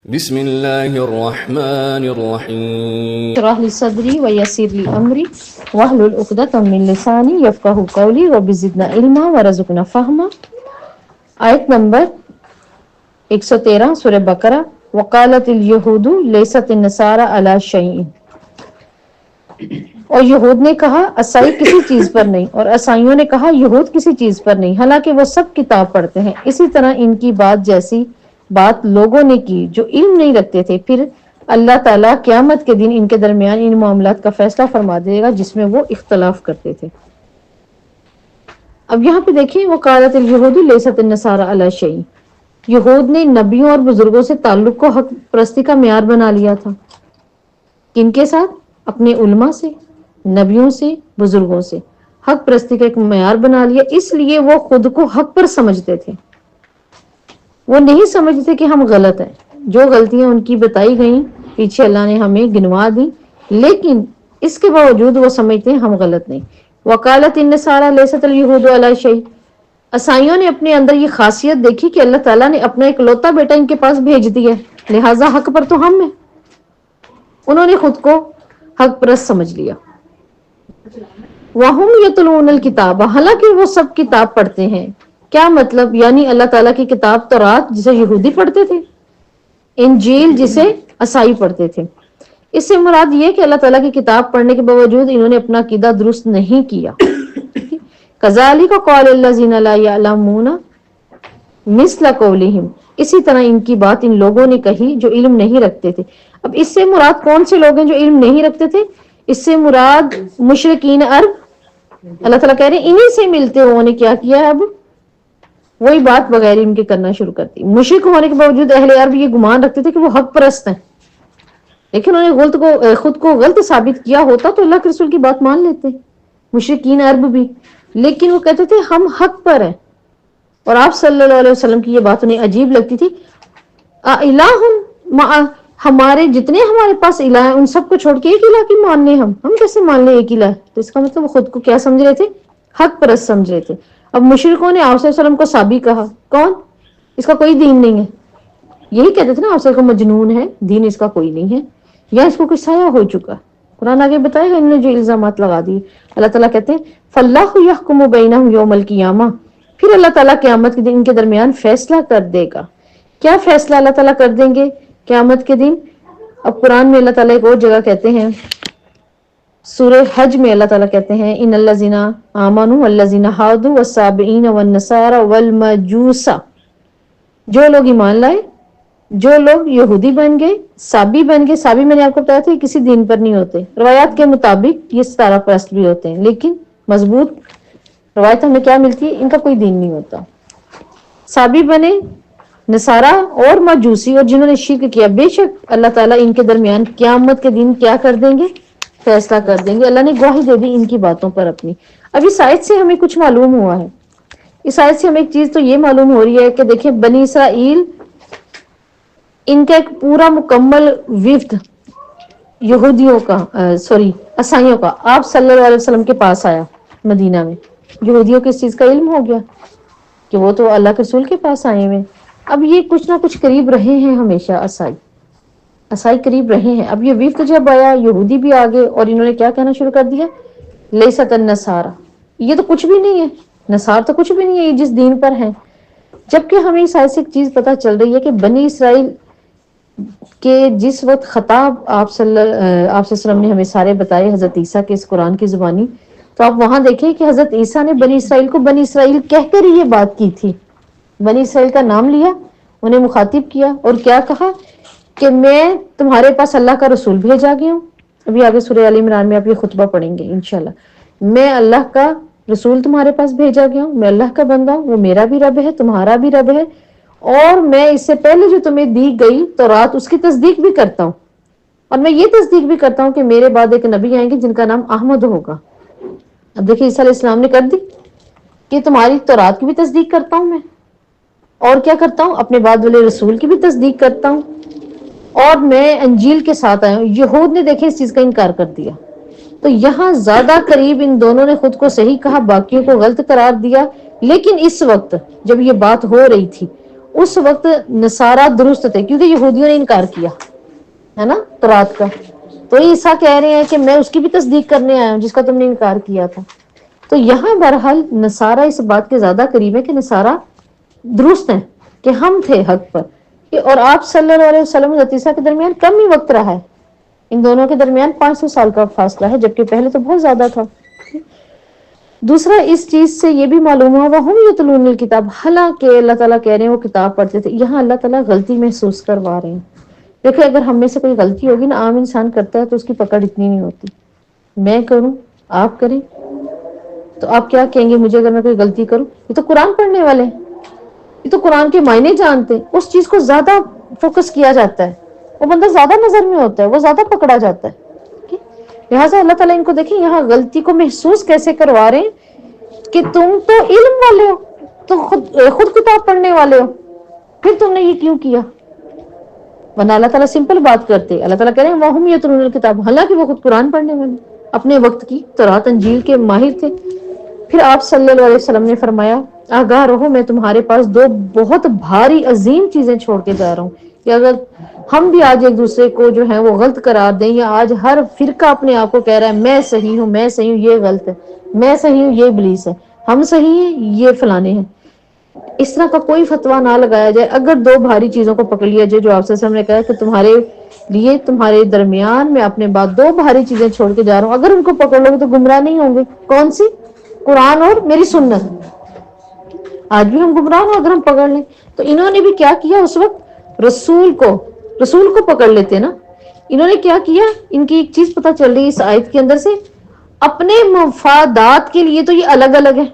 بسم اللہ الرحمن الرحیم اشرح لی صدری ویسر لی امری واحلل عقدۃ من لسانی یفقہوا قولی رب زدنا علما ورزقنا فہما۔ آیت نمبر 113 سورہ بقرہ۔ وقالت الیہود لیست النصارى علی شیء، اور یہود نے کہا عیسائی کسی چیز پر نہیں، اور عیسائیوں نے کہا یہود کسی چیز پر نہیں، حالانکہ وہ سب کتاب پڑھتے ہیں۔ اسی طرح ان کی بات جیسی بات لوگوں نے کی جو علم نہیں رکھتے تھے، پھر اللہ تعالیٰ قیامت کے دن ان کے درمیان ان معاملات کا فیصلہ فرما دے گا جس میں وہ اختلاف کرتے تھے۔ اب یہاں پہ دیکھیں وقالت الیہود لیست النصارى علی شیء، یہود نے نبیوں اور بزرگوں سے تعلق کو حق پرستی کا معیار بنا لیا تھا۔ کن کے ساتھ؟ اپنے علماء سے، نبیوں سے، بزرگوں سے حق پرستی کا ایک معیار بنا لیا، اس لیے وہ خود کو حق پر سمجھتے تھے۔ وہ نہیں سمجھتے کہ ہم غلط ہیں، جو غلطیاں ان کی بتائی گئیں پیچھے اللہ نے ہمیں گنوا دی، لیکن اس کے باوجود وہ سمجھتے ہیں ہم غلط نہیں۔ وقالت النصارى لیست الیہود علی شیء، عیسائیوں نے اپنے اندر یہ خاصیت دیکھی کہ اللہ تعالیٰ نے اپنا اکلوتا بیٹا ان کے پاس بھیج دیا ہے، لہٰذا حق پر تو ہم ہیں۔ انہوں نے خود کو حق پرست سمجھ لیا۔ وَهُمْ يَتْلُونَ الْكِتَابَ، حالانکہ وہ سب کتاب پڑھتے ہیں۔ کیا مطلب؟ یعنی اللہ تعالیٰ کی کتاب تورات جسے یہودی پڑھتے تھے، انجیل جسے عیسائی پڑھتے تھے۔ اس سے مراد یہ کہ اللہ تعالیٰ کی کتاب پڑھنے کے باوجود انہوں نے اپنا عقیدہ درست نہیں کیا۔ كَذَلِكَ قَالَ الَّذِينَ لَا يَعْلَمُونَ مِثْلَ قَوْلِهِمْ، اسی طرح ان کی بات ان لوگوں نے کہی جو علم نہیں رکھتے تھے۔ اب اس سے مراد کون سے لوگ ہیں جو علم نہیں رکھتے تھے؟ اس سے مراد مشرکین عرب۔ اللہ تعالیٰ کہہ رہے ہیں انہی سے ملتے ہوئے نے کیا کیا ہے، اب وہی بات بغیر علم کے کرنا شروع کر دی۔ مشرک ہونے کے باوجود اہل عرب یہ گمان رکھتے تھے کہ وہ حق پرست ہیں، لیکن انہوں نے خود کو غلط ثابت کیا ہوتا تو اللہ کے رسول کی بات مان لیتے، مشرکین عرب بھی، لیکن وہ کہتے تھے ہم حق پر ہیں۔ اور آپ صلی اللہ علیہ وسلم کی یہ بات انہیں عجیب لگتی تھی۔ الہ، ہمارے جتنے ہمارے پاس الہ ہیں ان سب کو چھوڑ کے ایک الہ کی مان لیں، ہم کیسے مان لیں ایک الہ؟ تو اس کا مطلب وہ خود کو کیا سمجھ رہے تھے؟ حق پرست سمجھ رہے تھے۔ اب مشرکوں نے آپ صلی اللہ علیہ وسلم کو صابی کہا، کون؟ اس کا کوئی دین نہیں ہے، یہی کہتے تھے نا آپ صلی اللہ علیہ وسلم کو مجنون ہے، دین اس کا کوئی نہیں ہے، یا اس کو کوئی سایہ ہو چکا۔ قرآن آگے بتائے گا انہوں نے جو الزامات لگا دیے۔ اللہ تعالیٰ کہتے ہیں فَاللَّهُ يَحْكُمُ بَيْنَهُمْ يَوْمَ الْقِيَامَةِ، پھر اللہ تعالیٰ قیامت کے دن ان کے درمیان فیصلہ کر دے گا۔ کیا فیصلہ اللہ تعالیٰ کر دیں گے قیامت کے دن؟ اب قرآن میں اللہ تعالیٰ ایک اور جگہ کہتے ہیں، سورہ حج میں اللہ تعالیٰ کہتے ہیں ان الذین آمنوا والذین ہادوا والصابئین والنصارى والمجوس، جو لوگ ایمان لائے، جو لوگ یہودی بن گئے، صابی بن گئے۔ صابی میں نے آپ کو بتایا تھا کسی دین پر نہیں ہوتے، روایات کے مطابق یہ ستارہ پرست بھی ہوتے ہیں، لیکن مضبوط روایت ہمیں کیا ملتی ہے؟ ان کا کوئی دین نہیں ہوتا۔ صابی بنے، نصارہ اور مجوسی، اور جنہوں نے شرک کیا، بے شک اللہ تعالیٰ ان کے درمیان قیامت کے دن کیا کر دیں گے؟ فیصلہ کر دیں گے۔ اللہ نے گواہی دے دی ان کی باتوں پر اپنی۔ اب اس آیت سے ہمیں کچھ معلوم ہوا ہے، اس آیت سے ہمیں ایک چیز تو یہ معلوم ہو رہی ہے کہ دیکھیں بنی اسرائیل، ان کا ایک پورا مکمل وفد یہودیوں کا عیسائیوں کا آپ صلی اللہ علیہ وسلم کے پاس آیا مدینہ میں۔ یہودیوں کو اس چیز کا علم ہو گیا کہ وہ تو اللہ کے رسول کے پاس آئے ہوئے۔ اب یہ کچھ نہ کچھ قریب رہے ہیں ہمیشہ، عیسائی قریب رہے ہیں۔ اب یہ وفد جب آیا، یہودی بھی آگے، اور انہوں نے کیا کہنا شروع کر دیا؟ لیست النصارى، یہ تو کچھ بھی نہیں ہے، نصارى تو کچھ بھی نہیں ہے، یہ جس دین پر ہیں۔ جبکہ ہمیں اس آیت سے ایک چیز پتہ چل رہی ہے کہ بنی اسرائیل کے جس وقت خطاب آپ صلی اللہ علیہ وسلم نے ہمیں سارے بتائے حضرت عیسیٰ کے اس قرآن کی زبانی، تو آپ وہاں دیکھیں کہ حضرت عیسیٰ نے بنی اسرائیل کو بنی اسرائیل کہہ کر ہی یہ بات کی تھی۔ بنی اسرائیل کا نام لیا، انہیں مخاطب کیا، اور کیا کہا کہ میں تمہارے پاس اللہ کا رسول بھیجا گیا ہوں۔ ابھی آگے سورہ آل عمران میں آپ یہ خطبہ پڑھیں گے انشاءاللہ۔ میں اللہ کا رسول تمہارے پاس بھیجا گیا ہوں، میں اللہ کا بندہ ہوں، وہ میرا بھی رب ہے، تمہارا بھی رب ہے، اور میں اس سے پہلے جو تمہیں دی گئی تورات اس کی تصدیق بھی کرتا ہوں، اور میں یہ تصدیق بھی کرتا ہوں کہ میرے بعد ایک نبی آئیں گے جن کا نام احمد ہوگا۔ اب دیکھیں عیسیٰ علیہ السلام نے کر دی کہ تمہاری تورات کی بھی تصدیق کرتا ہوں میں، اور کیا کرتا ہوں؟ اپنے بعد والے رسول کی بھی تصدیق کرتا ہوں، اور میں انجیل کے ساتھ آیا ہوں۔ یہود نے دیکھیں اس چیز کا انکار کر دیا، تو یہاں زیادہ قریب ان دونوں نے خود کو صحیح کہا، باقیوں کو غلط قرار دیا۔ لیکن اس وقت جب یہ بات ہو رہی تھی، اس وقت نصارہ درست تھے کیونکہ یہودیوں نے انکار کیا ہے نا تورات کا، تو عیسیٰ کہہ رہے ہیں کہ میں اس کی بھی تصدیق کرنے آیا ہوں جس کا تم نے انکار کیا تھا. تو یہاں بہرحال نصارہ اس بات کے زیادہ قریب ہے کہ نصارہ درست ہیں کہ ہم تھے حق پر، اور آپ صلی اللہ علیہ وسلم اور عیسیٰ کے درمیان کم ہی وقت رہا ہے، ان دونوں کے درمیان 500 سال کا فاصلہ ہے، جبکہ پہلے تو بہت زیادہ تھا. دوسرا اس چیز سے یہ بھی معلوم ہوا وَهُمْ يَتْلُونَ الْكِتَابَ، حالانکہ اللہ تعالیٰ کہہ رہے ہیں وہ کتاب پڑھتے تھے. یہاں اللہ تعالیٰ غلطی محسوس کروا رہے ہیں. دیکھیں اگر ہم میں سے کوئی غلطی ہوگی نا، عام انسان کرتا ہے تو اس کی پکڑ اتنی نہیں ہوتی. میں کروں، آپ کریں، تو آپ کیا کہیں گے مجھے اگر میں کوئی غلطی کروں؟ یہ تو قرآن پڑھنے والے ہیں، یہ تو قرآن کے معنی جانتے ہیں. اس چیز کو زیادہ فوکس کیا جاتا ہے، وہ بندہ زیادہ نظر میں ہوتا ہے، وہ زیادہ پکڑا جاتا ہے. لہٰذا اللہ تعالیٰ ان کو دیکھیں یہاں غلطی کو محسوس کیسے کروا رہے ہیں کہ تم تو علم والے ہو، تو خود کتاب پڑھنے والے ہو، پھر تم نے یہ کیوں کیا؟ ورنہ اللہ تعالیٰ سمپل بات کرتے. اللہ تعالیٰ کہہ رہے ہیں وَهُمْ يَتْلُونَ الْكِتَابَ، حالانکہ وہ خود قرآن پڑھنے والے اپنے وقت کی تورات انجیل کے ماہر تھے. پھر آپ صلی اللہ علیہ وسلم نے فرمایا آگاہ رہو میں تمہارے پاس دو بہت بھاری عظیم چیزیں چھوڑ کے جا رہا ہوں، کہ اگر ہم بھی آج ایک دوسرے کو جو ہے وہ غلط قرار دیں، یا آج ہر فرقہ اپنے آپ کو کہہ رہا ہے میں صحیح ہوں، میں صحیح ہوں، یہ غلط ہے، میں صحیح ہوں، یہ ابلیس ہے، ہم صحیح ہیں، یہ فلانے ہیں، اس طرح کا کوئی فتویٰ نہ لگایا جائے. اگر دو بھاری چیزوں کو پکڑ لیا جائے جو آپ سے ہم نے کہا کہ تمہارے لیے تمہارے درمیان میں اپنے بعد دو بھاری چیزیں چھوڑ کے جا رہا ہوں، اگر ان کو پکڑ لو گے تو گمراہ نہیں ہوں گے. کون سی؟ قرآن اور میری سنت. آج بھی ہم گمراہ ہیں اگر ہم پکڑ لیں. تو انہوں نے بھی کیا کیا اس وقت؟ رسول کو پکڑ لیتے نا. انہوں نے کیا کیا؟ ان کی ایک چیز پتہ چل رہی ہے اس آیت کے اندر سے، اپنے مفادات کے لیے تو یہ الگ الگ ہے.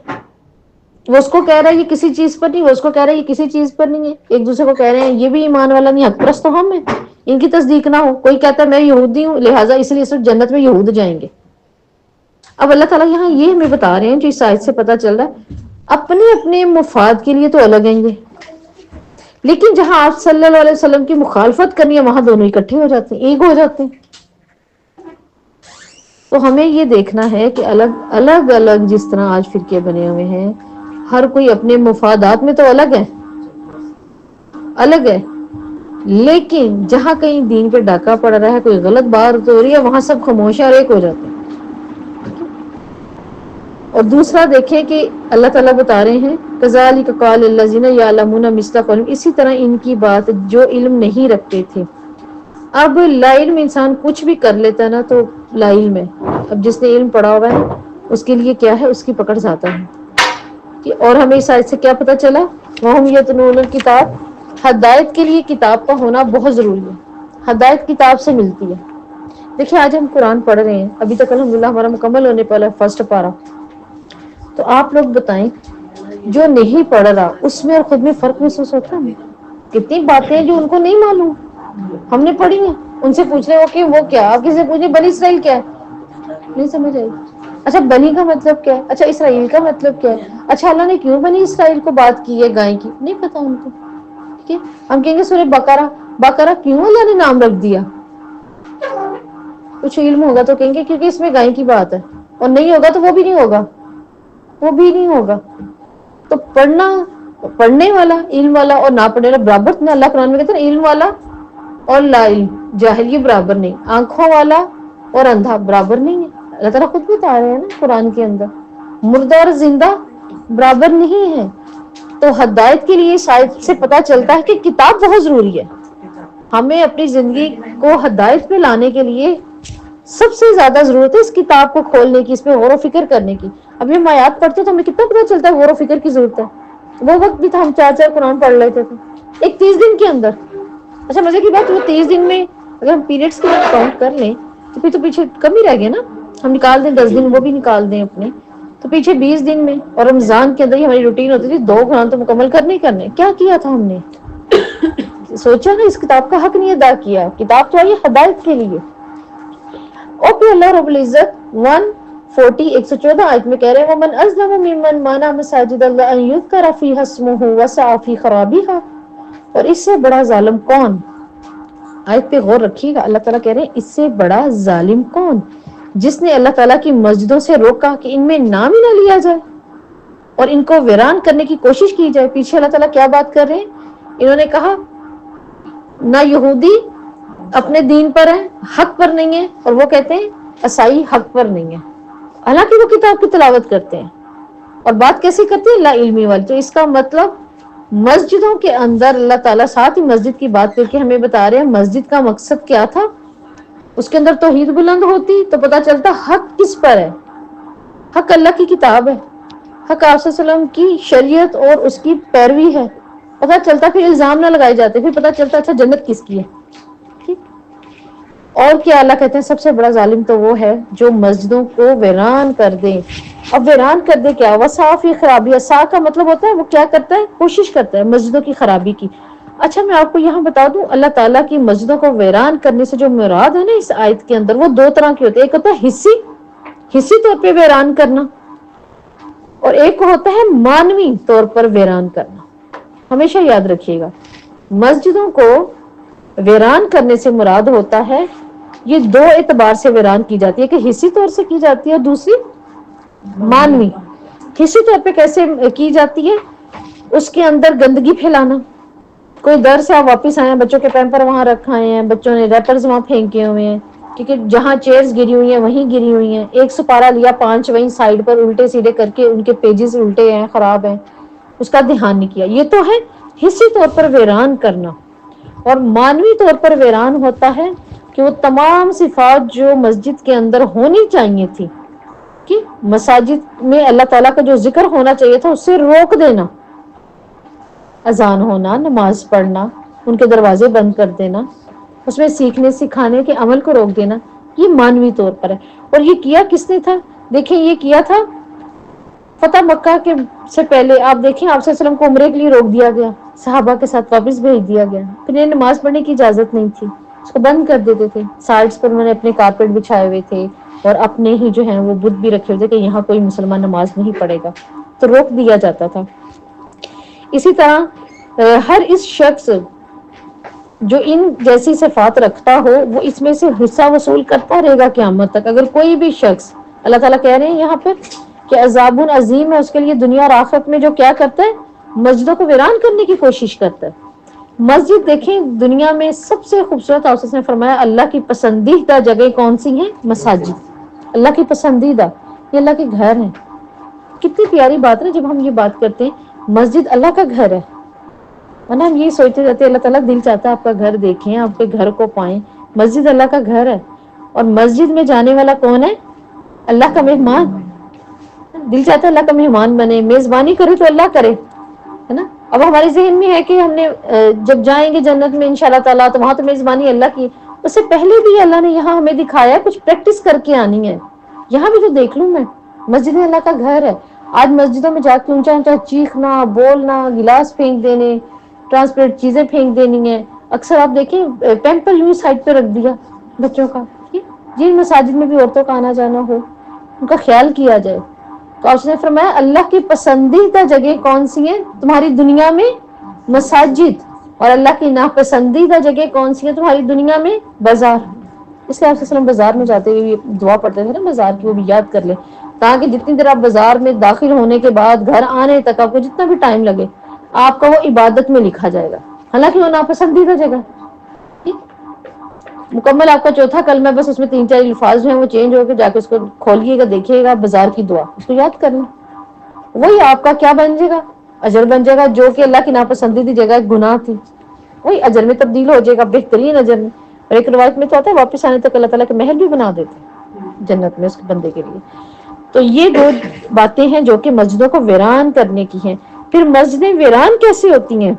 وہ اس کو کہہ رہا ہے یہ کسی چیز پر نہیں، وہ اس کو کہہ رہا ہے یہ کسی چیز پر نہیں ہے. ایک دوسرے کو کہہ رہے ہیں یہ بھی ایمان والا نہیں، حق پرست تو ہم ہیں، ان کی تصدیق نہ ہو. کوئی کہتا ہے میں یہودی ہوں لہٰذا اس لیے صرف جنت میں یہود جائیں گے. اب اللہ تعالیٰ یہاں یہ ہمیں بتا رہے ہیں جو اس آیت سے پتہ چل رہا ہے اپنے اپنے مفاد کے لیے تو الگ ہیں یہ، لیکن جہاں آپ صلی اللہ علیہ وسلم کی مخالفت کرنی ہے وہاں دونوں اکٹھے ہو جاتے ہیں، ایک ہو جاتے ہیں. تو ہمیں یہ دیکھنا ہے کہ الگ الگ جس طرح آج فرقے بنے ہوئے ہیں، ہر کوئی اپنے مفادات میں تو الگ ہے، لیکن جہاں کہیں دین پہ ڈاکہ پڑ رہا ہے، کوئی غلط بات ہو رہی ہے، وہاں سب خاموش اور ایک ہو جاتے ہیں. اور دوسرا دیکھیں کہ اللہ تعالیٰ بتا رہے ہیں کذالک قال الذین یعلمون مثل قولہم، اسی طرح ان کی بات جو علم نہیں رکھتے تھے. اب لا علم انسان کچھ بھی کر لیتا ہے نا تو لا علم ہے. اب جس نے علم پڑھا ہوا ہے اس کے لیے کیا ہے؟ اس کی پکڑ زیادہ ہے. اور ہمیں اس آیت سے کیا پتہ چلا؟ وَهُمْ يَتْلُونَ الْكِتَابَ، ہدایت کے لیے کتاب کا ہونا بہت ضروری ہے. ہدایت کتاب سے ملتی ہے. دیکھیں آج ہم قرآن پڑھ رہے ہیں، ابھی تک الحمدللہ ہمارا مکمل ہونے والا ہے فرسٹ پارہ. تو آپ لوگ بتائیں جو نہیں پڑھ رہا اس میں اور خود میں فرق محسوس ہوتا ہے؟ کتنی باتیں جو ان کو نہیں معلوم ہم نے پڑھی ہیں، ان سے پوچھ رہے ہو کہ وہ کیا، آپ کسی سے پوچھیں بنی اسرائیل کیا ہے، نہیں سمجھ آئی. اچھا بنی کا مطلب کیا ہے؟ اچھا اسرائیل کا مطلب کیا ہے؟ اچھا اللہ نے کیوں بنی اسرائیل کو بات کی ہے گائے کی؟ نہیں پتا ان کو. ٹھیک ہے، ہم کہیں گے سورہ بقرہ کیوں اللہ نے نام رکھ دیا؟ کچھ علم ہوگا تو کہیں گے کیونکہ اس میں گائے کی بات ہے، اور نہیں ہوگا تو وہ بھی نہیں ہوگا. تو پڑھنے والا علم والا اور نہ پڑھنے والا برابر نہ. اللہ قرآن میں کہتے ہیں علم والا اور لا علم جاہل یہ برابر نہیں، آنکھوں والا اور اندھا برابر نہیں ہے. اللہ تعالیٰ خود بتا رہے ہیں نا قرآن کے اندر مردہ اور زندہ برابر نہیں ہے. تو ہدایت کے لیے شاید سے پتہ چلتا ہے کہ کتاب بہت ضروری ہے. ہمیں اپنی زندگی کو ہدایت پہ لانے کے لیے سب سے زیادہ ضرورت ہے اس کتاب کو کھولنے کی، اس پہ غور و فکر کرنے کی. ابھی ہم آیات پڑھتے تو ہمیں کتنا پتہ چلتا ہے غور و فکر کی ضرورت ہے. وہ وقت بھی تھا ہم 4 قرآن پڑھ لیتے تھے ایک 30 دن کے اندر. اچھا مزے کی بات وہ 30 دن میں اگر ہم پیریڈس کی کاؤنٹ کر لیں تو پھر تو پیچھے کم ہی رہ گئے نا. ہم نکال دیں 10 دن وہ بھی نکال دیں اپنے تو پیچھے 20 دن میں. اور رمضان کے اندر ہی ہماری روٹین ہوتی تھی 2 قرآن تو مکمل کرنے کیا کیا تھا ہم نے سوچا نا اس کتاب کا حق نہیں ادا کیا. کتاب تو آئی ہدایت کے لیے. اور پھر اللہ رب العزت 114 آیت میں کہہ رہے ہیں وَمَنْ أَظْلَمُ مِمَّنْ مَنَعَ مَسَاجِدَ اللَّهِ أَنْ يُذْكَرَ فِيهَا اسْمُهُ وَسَعَى فِي خَرَابِهَا. اور اس سے بڑا ظالم کون؟ آیت پہ غور رکھیے گا. اللہ تعالیٰ کہہ رہے ہیں اس سے بڑا ظالم کون جس نے اللہ تعالیٰ کی مسجدوں سے روکا کہ ان میں نام ہی نہ لیا جائے اور ان کو ویران کرنے کی کوشش کی جائے. پیچھے اللہ تعالیٰ کیا بات کر رہے ہیں انہوں نے کہا نہ یہودی اپنے دین پر ہے، حق پر نہیں ہے، اور وہ کہتے ہیں عیسائی حق پر نہیں ہے، حالانکہ وہ کتاب کی تلاوت کرتے ہیں اور بات کیسی کرتے ہیں لا علمی والی۔ تو اس کا مطلب مسجدوں کے اندر اللہ تعالیٰ ساتھ ہی مسجد کی بات کر کے ہمیں بتا رہے ہیں مسجد کا مقصد کیا تھا، اس کے اندر توحید بلند ہوتی تو پتا چلتا حق کس پر ہے، حق اللہ کی کتاب ہے، حق آپ صلی اللہ علیہ وسلم کی شریعت اور اس کی پیروی ہے، پتا چلتا، پھر الزام نہ لگائے جاتے، پھر پتا چلتا اچھا جنت کس کی ہے۔ ٹھیک، اور کیا اللہ کہتے ہیں سب سے بڑا ظالم تو وہ ہے جو مسجدوں کو ویران کر دے۔ اب ویران کر دے کیا، وصافی خرابی، سا کا مطلب ہوتا ہے وہ کیا کرتا ہے، کوشش کرتا ہے مسجدوں کی خرابی کی۔ اچھا میں آپ کو یہاں بتا دوں اللہ تعالیٰ کی مسجدوں کو ویران کرنے سے جو مراد ہے نا اس آیت کے اندر، وہ دو طرح کی ہوتی ہے، ایک ہوتا ہے حصی طور پہ ویران کرنا، اور ایک ہوتا ہے مانوی طور پر ویران کرنا۔ ہمیشہ یاد رکھیے گا مسجدوں کو ویران کرنے سے مراد ہوتا ہے، یہ دو اعتبار سے ویران کی جاتی ہے کہ حصی طور سے کی جاتی ہے اور دوسری مانوی۔ حصی طور پہ کیسے کی جاتی ہے، اس کے اندر گندگی پھیلانا، کوئی در سے آپ واپس آئے ہیں بچوں کے پیمپر وہاں رکھائے ہیں، بچوں نے ریپرز وہاں پھینکے ہوئے ہیں، کیونکہ جہاں چیئرز گری ہوئی ہیں وہیں گری ہوئی ہیں، ایک سپارہ لیا 5 وہیں سائڈ پر الٹے سیدھے کر کے ان کے پیجز الٹے ہیں، خراب ہیں، اس کا دھیان نہیں کیا۔ یہ تو ہے حصی طور پر ویران کرنا، اور مانوی طور پر ویران ہوتا ہے کہ وہ تمام صفات جو مسجد کے اندر ہونی چاہیے تھی، کہ مساجد میں اللہ تعالیٰ کا جو ذکر ہونا چاہیے تھا اس سے روک دینا، اذان ہونا، نماز پڑھنا، ان کے دروازے بند کر دینا، اس میں سیکھنے سکھانے کے عمل کو روک دینا، یہ مانوی طور پر ہے۔ اور یہ کیا کس نے تھا، دیکھیں یہ کیا تھا فتح مکہ کے سے پہلے، آپ دیکھیں آپ صلی اللہ علیہ وسلم کو عمرے کے لیے روک دیا گیا، صحابہ کے ساتھ واپس بھیج دیا گیا، پھر انہیں نماز پڑھنے کی اجازت نہیں تھی، اس کو بند کر دیتے تھے، سائڈس پر انہوں نے اپنے کارپیٹ بچھائے ہوئے تھے اور اپنے ہی جو ہیں وہ بت بھی رکھے ہوئے تھے کہ یہاں کوئی مسلمان نماز نہیں پڑھے گا، تو روک دیا جاتا تھا۔ اسی طرح ہر اس شخص جو ان جیسی صفات رکھتا ہو وہ اس میں سے حصہ وصول کرتا رہے گا قیامت تک۔ اگر کوئی بھی شخص، اللہ تعالیٰ کہہ رہے ہیں یہاں پر کہ عذاب عظیم ہے اس کے لیے دنیا اور آخرت میں، جو کیا کرتا ہے مسجدوں کو ویران کرنے کی کوشش کرتا ہے۔ مسجد دیکھیں دنیا میں سب سے خوبصورت، آپ نے فرمایا اللہ کی پسندیدہ جگہ کون سی ہیں، مساجد، اللہ کی پسندیدہ، یہ اللہ کے گھر ہیں۔ کتنی پیاری بات ہے جب ہم یہ بات کرتے ہیں مسجد اللہ کا گھر ہے، ورنہ ہم یہ سوچتے رہتے ہیں اللہ تعالیٰ دل چاہتا ہے آپ کا گھر دیکھیں، آپ کے گھر کو پائیں۔ مسجد اللہ کا گھر ہے، اور مسجد میں جانے والا کون ہے، اللہ کا مہمان۔ دل چاہتا ہے اللہ کا مہمان بنے، میزبانی کرے تو اللہ کرے، ہے نا۔ اب ہمارے ذہن میں ہے کہ ہم نے جب جائیں گے جنت میں انشاءاللہ تعالیٰ تو وہاں تو میزبانی اللہ کی، اس سے پہلے بھی اللہ نے یہاں ہمیں دکھایا ہے کچھ پریکٹس کر کے آنی ہے۔ یہاں بھی تو دیکھ لوں میں، مسجد اللہ کا گھر ہے، آج مسجدوں میں جا کے اونچا اونچا چیخنا، بولنا، گلاس پھینک دینے، ٹرانسپیرنٹ چیزیں پھینک دینی ہیں۔ اکثر آپ دیکھیں پیمپر یوں سائڈ پہ رکھ دیا بچوں کا، جن مساجد میں بھی عورتوں کا آنا جانا ہو ان کا خیال کیا جائے۔ تو آپ نے فرمایا اللہ کی پسندیدہ جگہ کون سی ہیں تمہاری دنیا میں، مساجد، اور اللہ کی ناپسندیدہ جگہ کون سی ہیں تمہاری دنیا میں، بازار۔ اس لیے آپ صلی اللہ علیہ وسلم بازار میں جاتے ہوئے دعا پڑھتے تھے نا بازار کی، وہ بھی یاد کر لیں، تاکہ جتنی دیر آپ بازار میں داخل ہونے کے بعد گھر آنے تک آپ کو جتنا بھی ٹائم لگے آپ کا وہ عبادت میں لکھا جائے گا، حالانکہ وہ ناپسندیدہ جگہ۔ مکمل آپ کا چوتھا کلمہ، بس اس میں 3-4 الفاظ جو ہیں وہ چینج ہو کے جا کے اس کو کھولیے گا، دیکھیے گا، بازار کی دعا، اس کو یاد کرنا، وہی آپ کا کیا بن جائے گا، اجر بن جائے گا، جو کہ اللہ کی ناپسندیدہ جگہ گناہ تھی وہی اجر میں تبدیل ہو جائے گا، بہترین اجر میں۔ اور ایک روایت میں تو آتا ہے واپس آنے تک اللہ تعالیٰ کے محل بھی بنا دیتے جنت میں اس بندے کے لیے۔ تو یہ دو باتیں ہیں جو کہ مسجدوں کو ویران کرنے کی ہیں۔ پھر مسجدیں ویران کیسے ہوتی ہیں،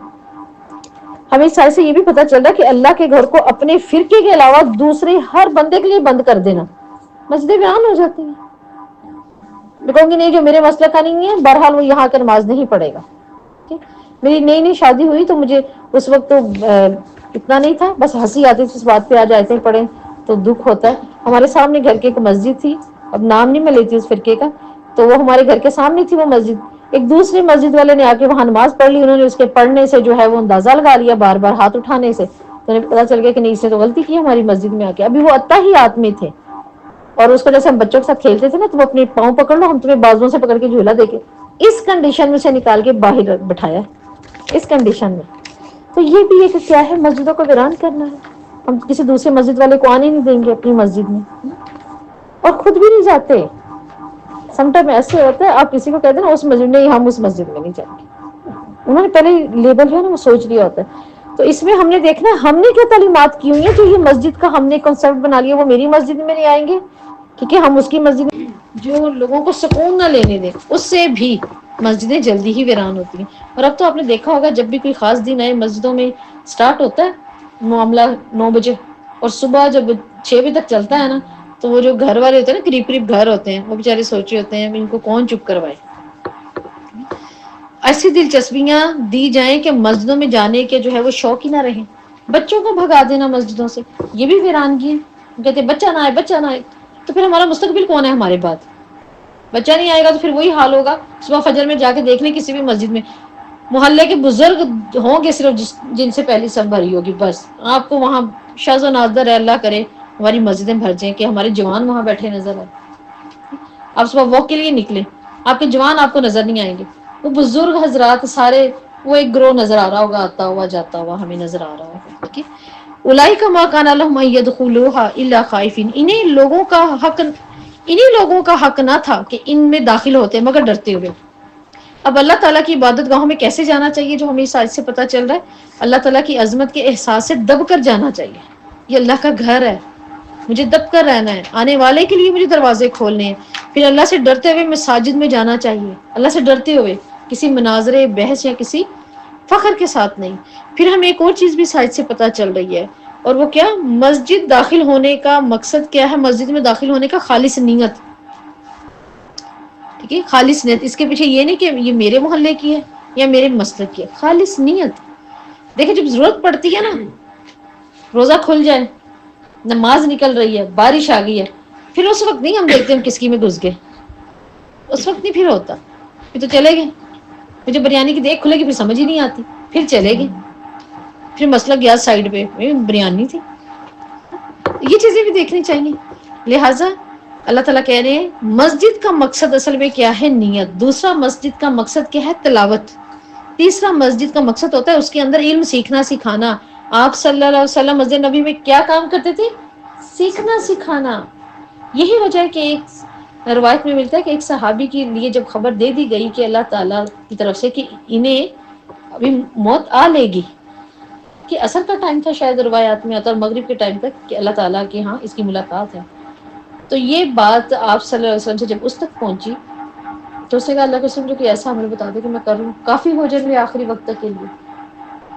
ہمیں اس سے یہ بھی پتہ چل رہا ہے کہ اللہ کے گھر کو اپنے فرقے کے علاوہ دوسرے ہر بندے کے لیے بند کر دینا، مسجدیں ویران ہو جاتی ہیں۔ کہوں گی نہیں جو میرے مسئلہ کا نہیں ہے، بہرحال وہ یہاں کر نماز نہیں پڑھے گا۔ میری نئی نئی شادی ہوئی تو مجھے اس وقت تو اتنا نہیں تھا، بس ہنسی آتی تھی اس بات پہ، آج آیتیں پڑھیں تو دکھ ہوتا ہے۔ ہمارے سامنے گھر کے ایک مسجد تھی، اب نام نہیں میں لیتی اس فرقے کا، تو وہ ہمارے گھر کے سامنے تھی وہ مسجد، ایک دوسرے مسجد والے نے آ کے وہاں نماز پڑھ لی، انہوں نے اس کے پڑھنے سے جو ہے وہ اندازہ لگا لیا، بار بار ہاتھ اٹھانے سے، تو انہیں پتا چل گیا کہ نہیں اس نے تو غلطی کی ہماری مسجد میں آ کے۔ ابھی وہ اتحیات میں تھے، اور اس کو جیسے ہم بچوں کے ساتھ کھیلتے تھے نا، تو وہ اپنے پاؤں پکڑ لو، ہم تمہیں بازوؤں سے پکڑ کے جھولا دے کے، اس کنڈیشن میں سے نکال کے باہر بٹھایا، اس کنڈیشن میں۔ تو یہ بھی ایک کیا ہے، مسجدوں کو ویران کرنا ہے. ہم کسی دوسرے مسجد والے کو آنے نہیں دیں گے اپنی مسجد میں، اور خود بھی نہیں جاتے. سم ٹائم ایسے ہوتا ہے آپ کسی کو کہتے ہیں نا اس مسجد میں، ہم اس مسجد میں نہیں جائیں گے. انہوں نے پہلے لیبل جو ہے نا وہ سوچ لیا ہوتا ہے. تو اس میں ہم نے دیکھنا ہے ہم نے کیا تعلیمات کی ہوئی ہیں. جو یہ مسجد کا ہم نے کنسپٹ بنا لیا وہ میری مسجد میں نہیں آئیں گے، کیونکہ ہم اس کی مسجد میں جو لوگوں کو سکون نہ لینے دیں، اس سے بھی مسجدیں جلدی ہی ویران ہوتی ہیں. اور اب تو آپ نے دیکھا ہوگا جب بھی کوئی خاص دن آئے مسجدوں میں سٹارٹ ہوتا ہے معاملہ 9 بجے، اور صبح جب 6 بجے تک چلتا ہے نا، تو وہ جو گھر والے ہوتے ہیں نا، قریب قریب گھر ہوتے ہیں، وہ بےچارے سوچے ہوتے ہیں ان کو کون چپ کروائے. ایسی دلچسپیاں دی جائیں کہ مسجدوں میں جانے کے جو ہے وہ شوق ہی نہ رہیں. بچوں کو بھگا دینا مسجدوں سے، یہ بھی ویرانگی ہے. کہتے ہیں بچہ نہ آئے، بچہ نہ آئے. تو پھر ہمارا مستقبل کون ہے ہمارے بعد؟ بچہ نہیں آئے گا تو پھر وہی حال ہوگا. صبح فجر میں جا کے دیکھ لیں کسی بھی مسجد میں، محلے کے بزرگ ہوں گے صرف جن سے پہلی سب بھری ہوگی، بس آپ کو وہاں شاذ و نادر ہے، اللہ کرے ہماری مسجدیں بھر جائیں کہ ہمارے جوان وہاں بیٹھے نظر آئے. آپ صبح واک کے لیے نکلیں، آپ کے جوان آپ کو نظر نہیں آئیں گے. وہ بزرگ حضرات سارے، وہ ایک گروہ نظر آ رہا ہوگا آتا ہوا جاتا ہوا، ہمیں نظر آ رہا ہوگا. ٹھیک ہے، اولئک ما کان لهم ان يدخلوها الا خائفین. انہی لوگوں کا حق نہ تھا کہ ان میں داخل ہوتے مگر ڈرتے ہوئے. اب اللہ تعالیٰ کی عبادت گاہوں میں کیسے جانا چاہیے، جو ہمیں اس آیت سے پتہ چل رہا ہے، اللہ تعالیٰ کی عظمت کے احساس سے دب کر جانا چاہیے. یہ اللہ کا گھر ہے، مجھے دب کر رہنا ہے، آنے والے کے لیے مجھے دروازے کھولنے ہیں. پھر اللہ سے ڈرتے ہوئے مساجد میں جانا چاہیے، اللہ سے ڈرتے ہوئے، کسی مناظرے بحث یا کسی فخر کے ساتھ نہیں. پھر ہمیں ایک اور چیز بھی سائد سے پتہ چل رہی ہے، اور وہ کیا، مسجد داخل ہونے کا مقصد کیا ہے. مسجد میں داخل ہونے کا خالص نیت. ٹھیک ہے، خالص نیت. اس کے پیچھے یہ نہیں کہ یہ میرے محلے کی ہے یا میرے مسلک کی ہے، خالص نیت. دیکھیں جب ضرورت پڑتی ہے نا، روزہ کھل جائے، نماز نکل رہی ہے، بارش آ گئی ہے، پھر اس وقت نہیں ہم دیکھتے ہم کس کی میں گھس گئے، اس وقت نہیں پھر ہوتا. پھر تو چلے گئے، پھر جب بریانی کی دیکھ کھلے گی پھر سمجھ ہی نہیں آتی، پھر چلے گئے، پھر مسئلہ گیا سائڈ پہ، بریانی تھی. یہ چیزیں بھی دیکھنی چاہیے. لہٰذا اللہ تعالیٰ کہہ رہے ہیں مسجد کا مقصد اصل میں کیا ہے، نیت. دوسرا مسجد کا مقصد کیا ہے، تلاوت. تیسرا مسجد کا مقصد ہوتا ہے اس کے اندر علم سیکھنا سکھانا. آپ صلی اللہ علیہ وسلم مسجد نبی میں کیا کام کرتے تھے، سیکھنا سکھانا. یہی وجہ ہے کہ ایک روایت میں ملتا ہے کہ ایک صحابی کے لیے جب خبر دے دی گئی کہ اللہ تعالیٰ کی طرف سے کہ انہیں ابھی موت آ لے گی، کہ عصر کا ٹائم تھا شاید روایات میں آتا، اور مغرب کے ٹائم تک کہ اللہ تعالیٰ کے ہاں اس کی ملاقات ہے. تو یہ بات آپ صلی اللہ علیہ وسلم سے جب اس تک پہنچی تو اس نے کہا اللہ کے رسول کہ ایسا عمل بتا دے کہ میں کروں، کافی ہو جائے میرے آخری وقت تک کے لیے.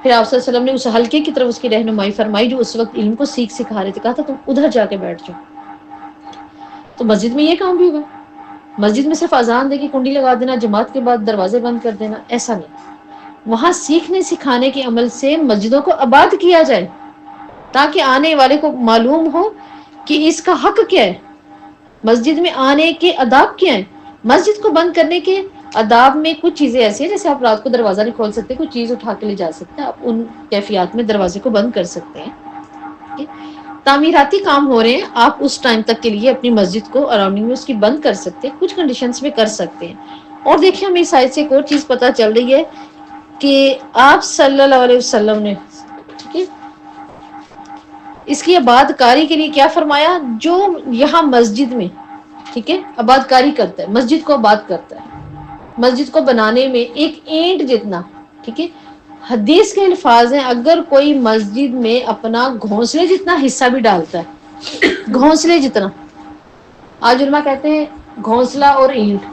پھر آپ صلی اللہ علیہ وسلم نے اس حلقے کی طرف اس کی رہنمائی فرمائی جو اس وقت علم کو سکھا رہے تھے. کہا تھا تم ادھر جا کے بیٹھ جاؤ. تو مسجد میں یہ کام بھی ہوگا. مسجد میں صرف اذان دے کے کنڈی لگا دینا، جماعت کے بعد دروازے بند کر دینا، ایسا نہیں. وہاں سیکھنے سکھانے کے عمل سے مسجدوں کو آباد کیا جائے تاکہ آنے والے کو معلوم ہو کہ اس کا حق کیا ہے، مسجد میں آنے کے آداب کیا ہیں. مسجد کو بند کرنے کے آداب میں کچھ چیزیں ایسی ہیں، جیسے آپ رات کو دروازہ نہیں کھول سکتے، کوئی چیز اٹھا کے لے جا سکتے ہیں، آپ ان کیفیات میں دروازے کو بند کر سکتے ہیں. تعمیراتی کام ہو رہے ہیں، آپ اس ٹائم تک کے لیے اپنی مسجد کو اراؤنڈنگ میں اس کی بند کر سکتے ہیں، کچھ کنڈیشنز میں کر سکتے ہیں. اور دیکھیں ہمیں اس آیت سے ایک اور چیز پتہ چل رہی ہے کہ آپ صلی اللہ علیہ وسلم نے ٹھیک ہے اس کی آباد کاری کے لیے کیا فرمایا، جو یہاں مسجد میں ٹھیک ہے آباد کاری کرتا ہے، مسجد کو آباد کرتا ہے، مسجد کو بنانے میں ایک اینٹ جتنا، ٹھیک ہے حدیث کے الفاظ ہیں، اگر کوئی مسجد میں اپنا گھونسلے جتنا حصہ بھی ڈالتا ہے، گھونسلے جتنا، آج علماء کہتے ہیں گھونسلہ اور اینٹ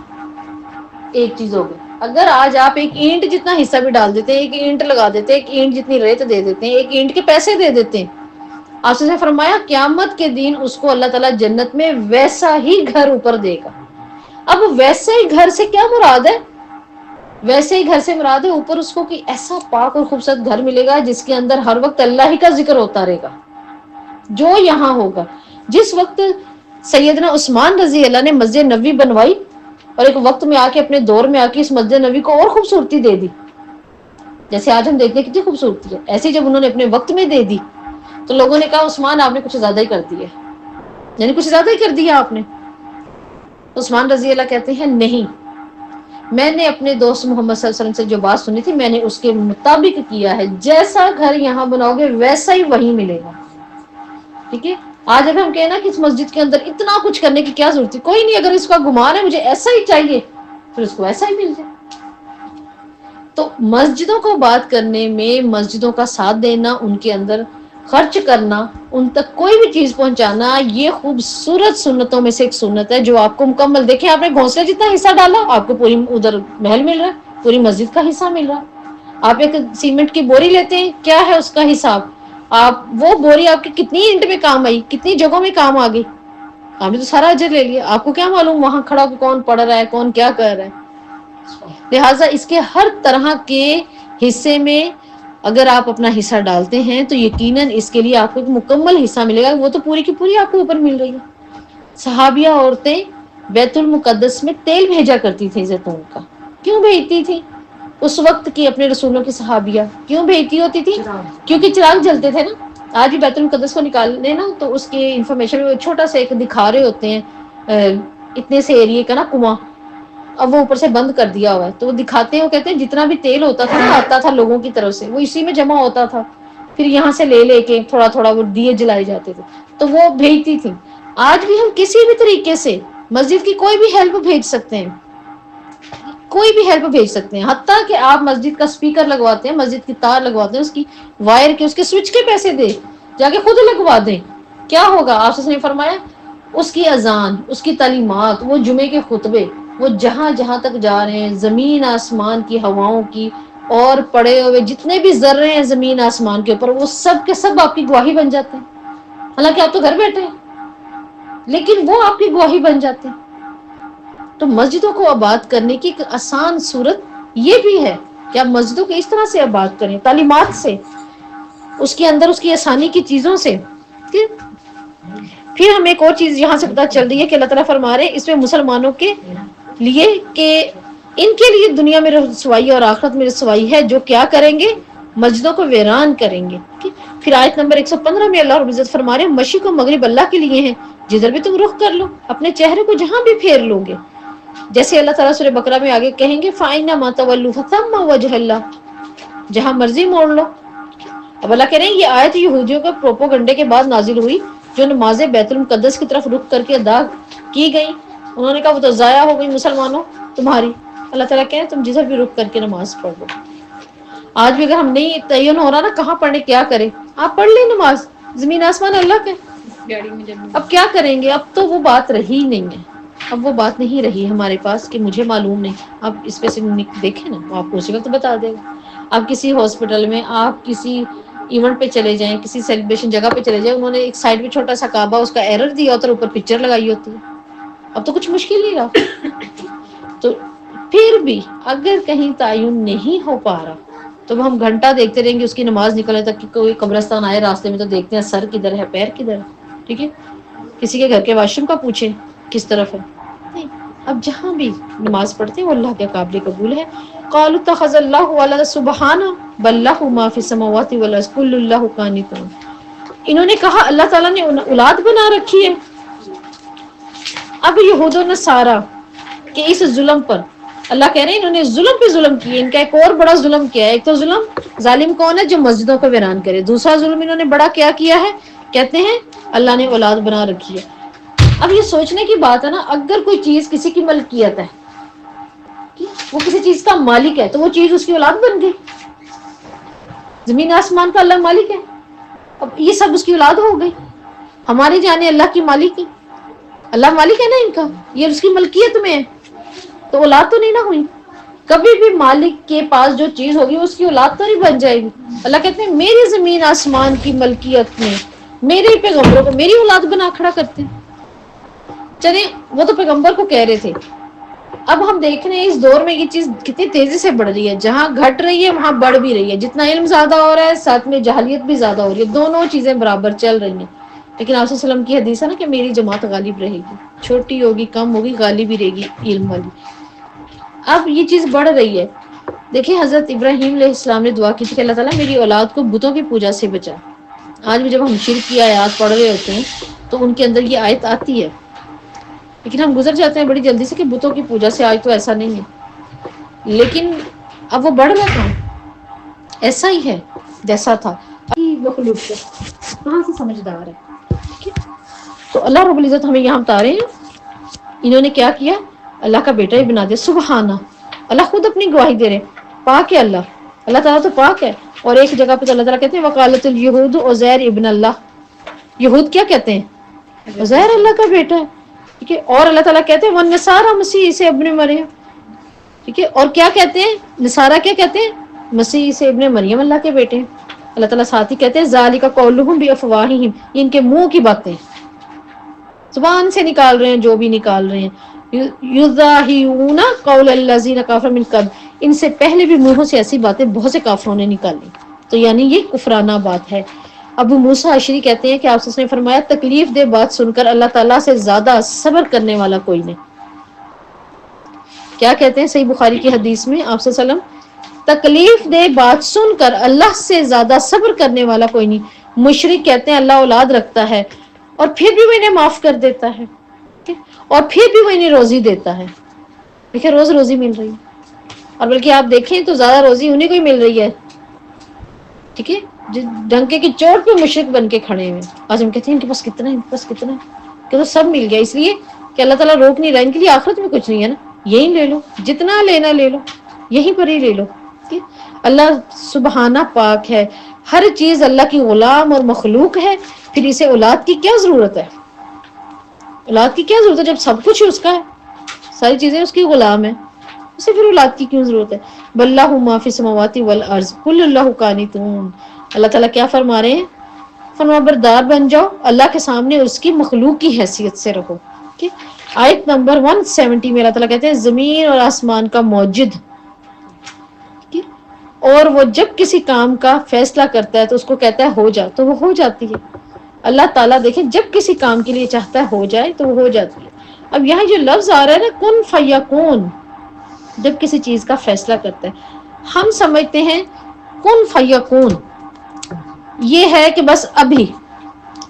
ایک چیز ہوگی. اگر آج آپ ایک اینٹ جتنا حصہ بھی ڈال دیتے ہیں، ایک اینٹ لگا دیتے ہیں، ایک اینٹ جتنی ریت دے دیتے ہیں، ایک اینٹ کے پیسے دے دیتے ہیں، آپ سے فرمایا قیامت کے دن اس کو اللہ تعالیٰ جنت میں ویسا ہی گھر اوپر دے گا. اب ویسے ہی گھر سے کیا مراد ہے، ویسے ہی گھر سے مراد ہے اوپر اس کو کوئی ایسا پاک اور خوبصورت گھر ملے گا جس کے اندر ہر وقت اللہ ہی کا ذکر ہوتا رہے گا. جو یہاں ہوگا، جس وقت سیدنا عثمان رضی اللہ نے مسجد نبوی بنوائی اور ایک وقت میں آ کے اپنے دور میں آ کے اس مسجد نبوی کو اور خوبصورتی دے دی، جیسے آج ہم دیکھتے ہیں کتنی خوبصورتی ہے، ایسے جب انہوں نے اپنے وقت میں دے دی تو لوگوں نے کہا عثمان آپ نے کچھ زیادہ ہی کر دیا، یعنی کچھ زیادہ ہی کر دیا آپ نے. عثمان رضی اللہ کہتے ہیں نہیں، میں نے اپنے دوست محمد صلی اللہ علیہ وسلم سے جو بات سنی تھی میں نے اس کے مطابق کیا ہے، جیسا گھر یہاں بناؤ گے ویسا ہی وہیں ملے گا. ٹھیک ہے. آج اگر ہم کہیں نا کہ اس مسجد کے اندر اتنا کچھ کرنے کی کیا ضرورت ہے، کوئی نہیں، اگر اس کا گمان ہے مجھے ایسا ہی چاہیے پھر اس کو ایسا ہی مل جائے. تو مسجدوں کو بات کرنے میں، مسجدوں کا ساتھ دینا، ان کے اندر خرچ کرنا، ان تک کوئی بھی چیز پہنچانا، یہ خوبصورت سنتوں میں سے ایک سنت ہے جو آپ کو مکمل. دیکھیں آپ نے گھونسلے جتنا حصہ ڈالا آپ کو پوری ادھر محل مل رہا ہے، پوری مسجد کا حصہ مل رہا ہے. آپ ایک سیمنٹ کی بوری لیتے ہیں، کیا ہے اس کا حساب؟ آپ وہ بوری آپ کی کتنی اینٹ میں کام آئی، کتنی جگہوں میں کام آ گئی، آپ نے تو سارا اجر لے لیا. آپ کو کیا معلوم وہاں کھڑا ہو کے کون پڑھ رہا ہے، کون کیا کر رہا ہے. لہٰذا اس کے ہر طرح کے حصے میں اگر آپ اپنا حصہ ڈالتے ہیں تو یقیناً اس کے لیے آپ کو ایک مکمل حصہ ملے گا. وہ تو پوری کی پوری آپ کو اوپر مل رہی ہے. صحابیہ عورتیں بیت المقدس میں تیل بھیجا کرتی تھی زیتون کا. کیوں بھیجتی تھی؟ اس وقت کی اپنے رسولوں کی صحابیہ کیوں بھیجتی ہوتی تھی؟ کیونکہ چراغ جلتے تھے نا. آج بھی بیت المقدس کو نکالنے نا تو اس کی انفارمیشن چھوٹا سا ایک دکھا رہے ہوتے ہیں اتنے سے ایریے کا نا کنواں، اب وہ اوپر سے بند کر دیا ہوا ہے تو وہ دکھاتے ہیں، وہ کہتے ہیں جتنا بھی تیل ہوتا تھا نا آتا تھا لوگوں کی طرف سے وہ اسی میں جمع ہوتا تھا، پھر یہاں سے لے لے کے تھوڑا تھوڑا وہ دیے جلائے جاتے تھے تو وہ بھیجتی تھی. آج بھی ہم کسی بھی طریقے سے مسجد کی کوئی بھی ہیلپ بھیج سکتے ہیں، کوئی بھی ہیلپ بھیج سکتے ہیں. حتیٰ کہ آپ مسجد کا سپیکر لگواتے ہیں، مسجد کی تار لگواتے ہیں، اس کی وائر کے، اس کے سوئچ کے پیسے دے جا کے خود لگوا دیں. کیا ہوگا؟ آپ نے فرمایا اس کی اذان، اس کی تعلیمات، وہ جمعے کے خطبے، وہ جہاں جہاں تک جا رہے ہیں، زمین آسمان کی ہواؤں کی اور پڑے ہوئے جتنے بھی ذرے ہیں زمین آسمان کے اوپر، وہ سب کے سب آپ کی گواہی بن جاتے ہیں. حالانکہ آپ تو گھر بیٹھے ہیں لیکن وہ آپ کی گواہی بن جاتے ہیں. تو مسجدوں کو آباد کرنے کی ایک آسان صورت یہ بھی ہے کہ آپ مسجدوں کو اس طرح سے آباد کریں، تعلیمات سے، اس کے اندر اس کی آسانی کی چیزوں سے. پھر ہمیں ایک اور چیز یہاں سے پتہ چل رہی ہے کہ اللہ تعالیٰ فرما رہے ہیں اس میں مسلمانوں کے لیے کہ ان کے لیے دنیا میں رسوائی اور آخرت میں رسوائی ہے جو کیا کریں گے؟ مسجدوں کو ویران کریں گے. پھر آیت نمبر 115 میں اللہ رب العزت فرما رہے ہیں مشرق و مغرب اللہ کے لیے ہیں، جدھر بھی تم رخ کر لو، اپنے چہرے کو جہاں بھی پھیر لو گے. جیسے اللہ تعالیٰ سورہ بقرہ میں آگے کہیں گے فَإِنَّمَا تَوَلُّوا فَثَمَّ وَجْهَ اللَّهِ، جہاں مرضی موڑ لو. اب اللہ کہہ رہے ہیں یہ آیت یہودیوں کے پروپوگنڈے کے بعد نازل ہوئی جو نمازیں بیت المقدس کی طرف رخ کر کے ادا کی گئی. انہوں نے کہا وہ تو ضائع ہو گئی مسلمانوں تمہاری. اللہ تعالیٰ کہہ رہے ہیں تم جدھر بھی رخ کر کے نماز پڑھ لو. آج بھی اگر ہم نہیں تعین ہو رہا نا کہاں پڑھنے کیا کریں، آپ پڑھ لیں نماز، زمین آسمان اللہ کے. اب کیا کریں گے؟ اب تو وہ بات رہی نہیں ہے، اب وہ بات نہیں رہی ہمارے پاس کہ مجھے معلوم نہیں. اب اس پہ سے دیکھیں نا وہ آپ کو اسی وقت بتا دے گا. آپ کسی ہاسپٹل میں، آپ کسی ایونٹ پہ چلے جائیں، کسی سیلیبریشن جگہ پہ چلے جائیں، انہوں نے ایک سائڈ میں چھوٹا سا کعبہ اس کا ایرر دیا ہوتا ہے، اوپر پکچر لگائی ہوتی ہے. اب تو کچھ مشکل نہیں رہا. تو پھر بھی اگر کہیں تعین نہیں ہو پا رہا تو ہم گھنٹہ دیکھتے رہیں گے اس کی نماز نکلنے تک کہ کوئی قبرستان آئے راستے میں تو دیکھتے ہیں سر کدھر ہے، پیر کدھر ہے. ٹھیک ہے، کسی کے گھر کے واش روم کا پوچھیں کس طرف ہے. نہیں، اب جہاں بھی نماز پڑھتے ہیں وہ اللہ کے قابل قبول ہے. قالوا اتخذ اللہ ولدا سبحانہ بل لہ ما فی السماوات والارض کل اللہ قانتون. انہوں نے کہا اللہ تعالیٰ نے اولاد بنا رکھی ہے. اب یہود و نصارہ کہ اس ظلم پر اللہ کہہ رہے ہیں انہوں نے ظلم پہ ظلم کیے. ان کا ایک اور بڑا ظلم کیا ہے. ایک تو ظلم ظالم کون ہے؟ جو مسجدوں کو ویران کرے. دوسرا ظلم انہوں نے بڑا کیا ہے؟ کہتے ہیں اللہ نے اولاد بنا رکھی ہے. اب یہ سوچنے کی بات ہے نا، اگر کوئی چیز کسی کی ملکیت ہے، وہ کسی چیز کا مالک ہے تو وہ چیز اس کی اولاد بن گئی. زمین آسمان کا اللہ مالک ہے، اب یہ سب اس کی اولاد ہو گئی. ہماری جانیں اللہ کی مالک ہے، اللہ مالک ہے نا ان کا، یہ اس کی ملکیت میں ہے تو اولاد تو نہیں نہ ہوئی. کبھی بھی مالک کے پاس جو چیز ہوگی اس کی اولاد تو نہیں بن جائے گی. اللہ کہتے ہیں میری زمین آسمان کی ملکیت میں میرے پیغمبروں کو میری اولاد بنا کھڑا کرتے ہیں. چلیں وہ تو پیغمبر کو کہہ رہے تھے. اب ہم دیکھ رہے ہیں اس دور میں یہ چیز کتنی تیزی سے بڑھ رہی ہے. جہاں گھٹ رہی ہے وہاں بڑھ بھی رہی ہے. جتنا علم زیادہ ہو رہا ہے ساتھ میں جہلیت بھی زیادہ ہو رہی ہے. دونوں چیزیں برابر چل رہی ہیں. لیکن آپ صلی اللہ علیہ وسلم کی حدیث ہے نا کہ میری جماعت غالب رہے گی، چھوٹی ہوگی، کم ہوگی، غالب ہی رہے گی علم والی. اب یہ چیز بڑھ رہی ہے. دیکھیں حضرت ابراہیم علیہ السلام نے دعا کی تھی کہ اللہ تعالیٰ میری اولاد کو بتوں کی پوجا سے بچا. آج بھی جب ہم شرک کی آیات پڑھ رہے ہوتے ہیں تو ان کے اندر یہ آیت آتی ہے، لیکن ہم گزر جاتے ہیں بڑی جلدی سے کہ بتوں کی پوجا سے. آج تو ایسا نہیں ہے. لیکن اب وہ بڑھ گیا کہاں، ایسا ہی ہے جیسا تھا. مخلوق سے کہاں سے سمجھدار ہے. ٹھیک ہے، تو اللہ رب العزت ہمیں یہاں بتا رہے ہیں انہوں نے کیا کیا، اللہ کا بیٹا ہی بنا دیا. سبحانہ، اللہ خود اپنی گواہی دے رہے ہیں، پاک ہے اللہ، اللہ تعالیٰ تو پاک ہے. اور ایک جگہ پہ اللہ تعالیٰ کہتے ہیں وقالت الیہود عزیر ابن اللہ، یہود کیا کہتے ہیں، عزیر اللہ کا بیٹا ہے. ٹھیک ہے، اور اللہ تعالیٰ کہتے ہیں والنصارى مسیح عیسی ابن مریم. ٹھیک ہے، اور کیا کہتے ہیں نصارہ، کیا کہتے ہیں مسیح عیسی ابن مریم اللہ کے بیٹے ہیں. اللہ تعالیٰ ساتھ ہی کہتے ہیں ذالک قولہم بافواہہم، یہ ان کے منہ کی باتیں، زبان سے نکال رہے ہیں جو بھی نکال رہے ہیں. یضاہرون قول الذین کفروا من قبل، ان سے پہلے بھی منہوں سے ایسی باتیں بہت سے کافروں نے نکالی. تو یعنی یہ کفرانہ بات ہے. ابو موسیٰ اشعری کہتے ہیں کہ آپ نے فرمایا تکلیف دہ بات سن کر اللہ تعالیٰ سے زیادہ صبر کرنے والا کوئی نہیں. کیا کہتے ہیں صحیح بخاری کی حدیث میں آپ صلی اللہ علیہ وسلم، تکلیف دہ بات سن کر اللہ سے زیادہ صبر کرنے والا کوئی نہیں. مشرک کہتے ہیں اللہ اولاد رکھتا ہے اور پھر بھی وہ انہیں معاف کر دیتا ہے، اور پھر بھی وہ انہیں روزی دیتا ہے. دیکھیں روز روزی مل رہی ہے، اور بلکہ آپ دیکھیں تو زیادہ روزی انہیں کو ہی مل رہی ہے. ٹھیک ہے، ڈنکے کی چوٹ پہ مشرک بن کے کھڑے ہوئے. آج ہم کہتے ہیں ان کے پاس کتنا ہے، ان کے پاس کتنا ہے، کہ تو سب مل گیا. اس لیے کہ اللہ تعالیٰ روک نہیں رہا، ان کے لیے آخرت میں کچھ نہیں ہے نا، یہی لے لو، جتنا لینا لے لو، یہیں پر ہی لے لو. اللہ سبحانہ پاک ہے، ہر چیز اللہ کی غلام اور مخلوق ہے. پھر اسے اولاد کی کیا ضرورت ہے، اولاد کی کیا ضرورت ہے جب سب کچھ اس کا ہے، ساری چیزیں اس کی غلام ہیں، اسے پھر اولاد کی کیوں ضرورت ہے. واللہ ما فی السماوات والارض کل اللہ قانتون. اللہ تعالیٰ کیا فرما رہے ہیں، فرما بردار بن جاؤ، اللہ کے سامنے اس کی مخلوق کی حیثیت سے رہو. آیت نمبر 170 میں اللہ تعالیٰ کہتے ہیں زمین اور آسمان کا موجد، اور وہ جب کسی کام کا فیصلہ کرتا ہے تو اس کو کہتا ہے ہو جا، تو وہ ہو جاتی ہے. اللہ تعالیٰ دیکھیں جب کسی کام کے لیے چاہتا ہے ہو جائے تو وہ ہو جاتی ہے. اب یہاں جو لفظ آ رہا ہے نا کن فیکون، جب کسی چیز کا فیصلہ کرتا ہے، ہم سمجھتے ہیں کن فیکون یہ ہے کہ بس ابھی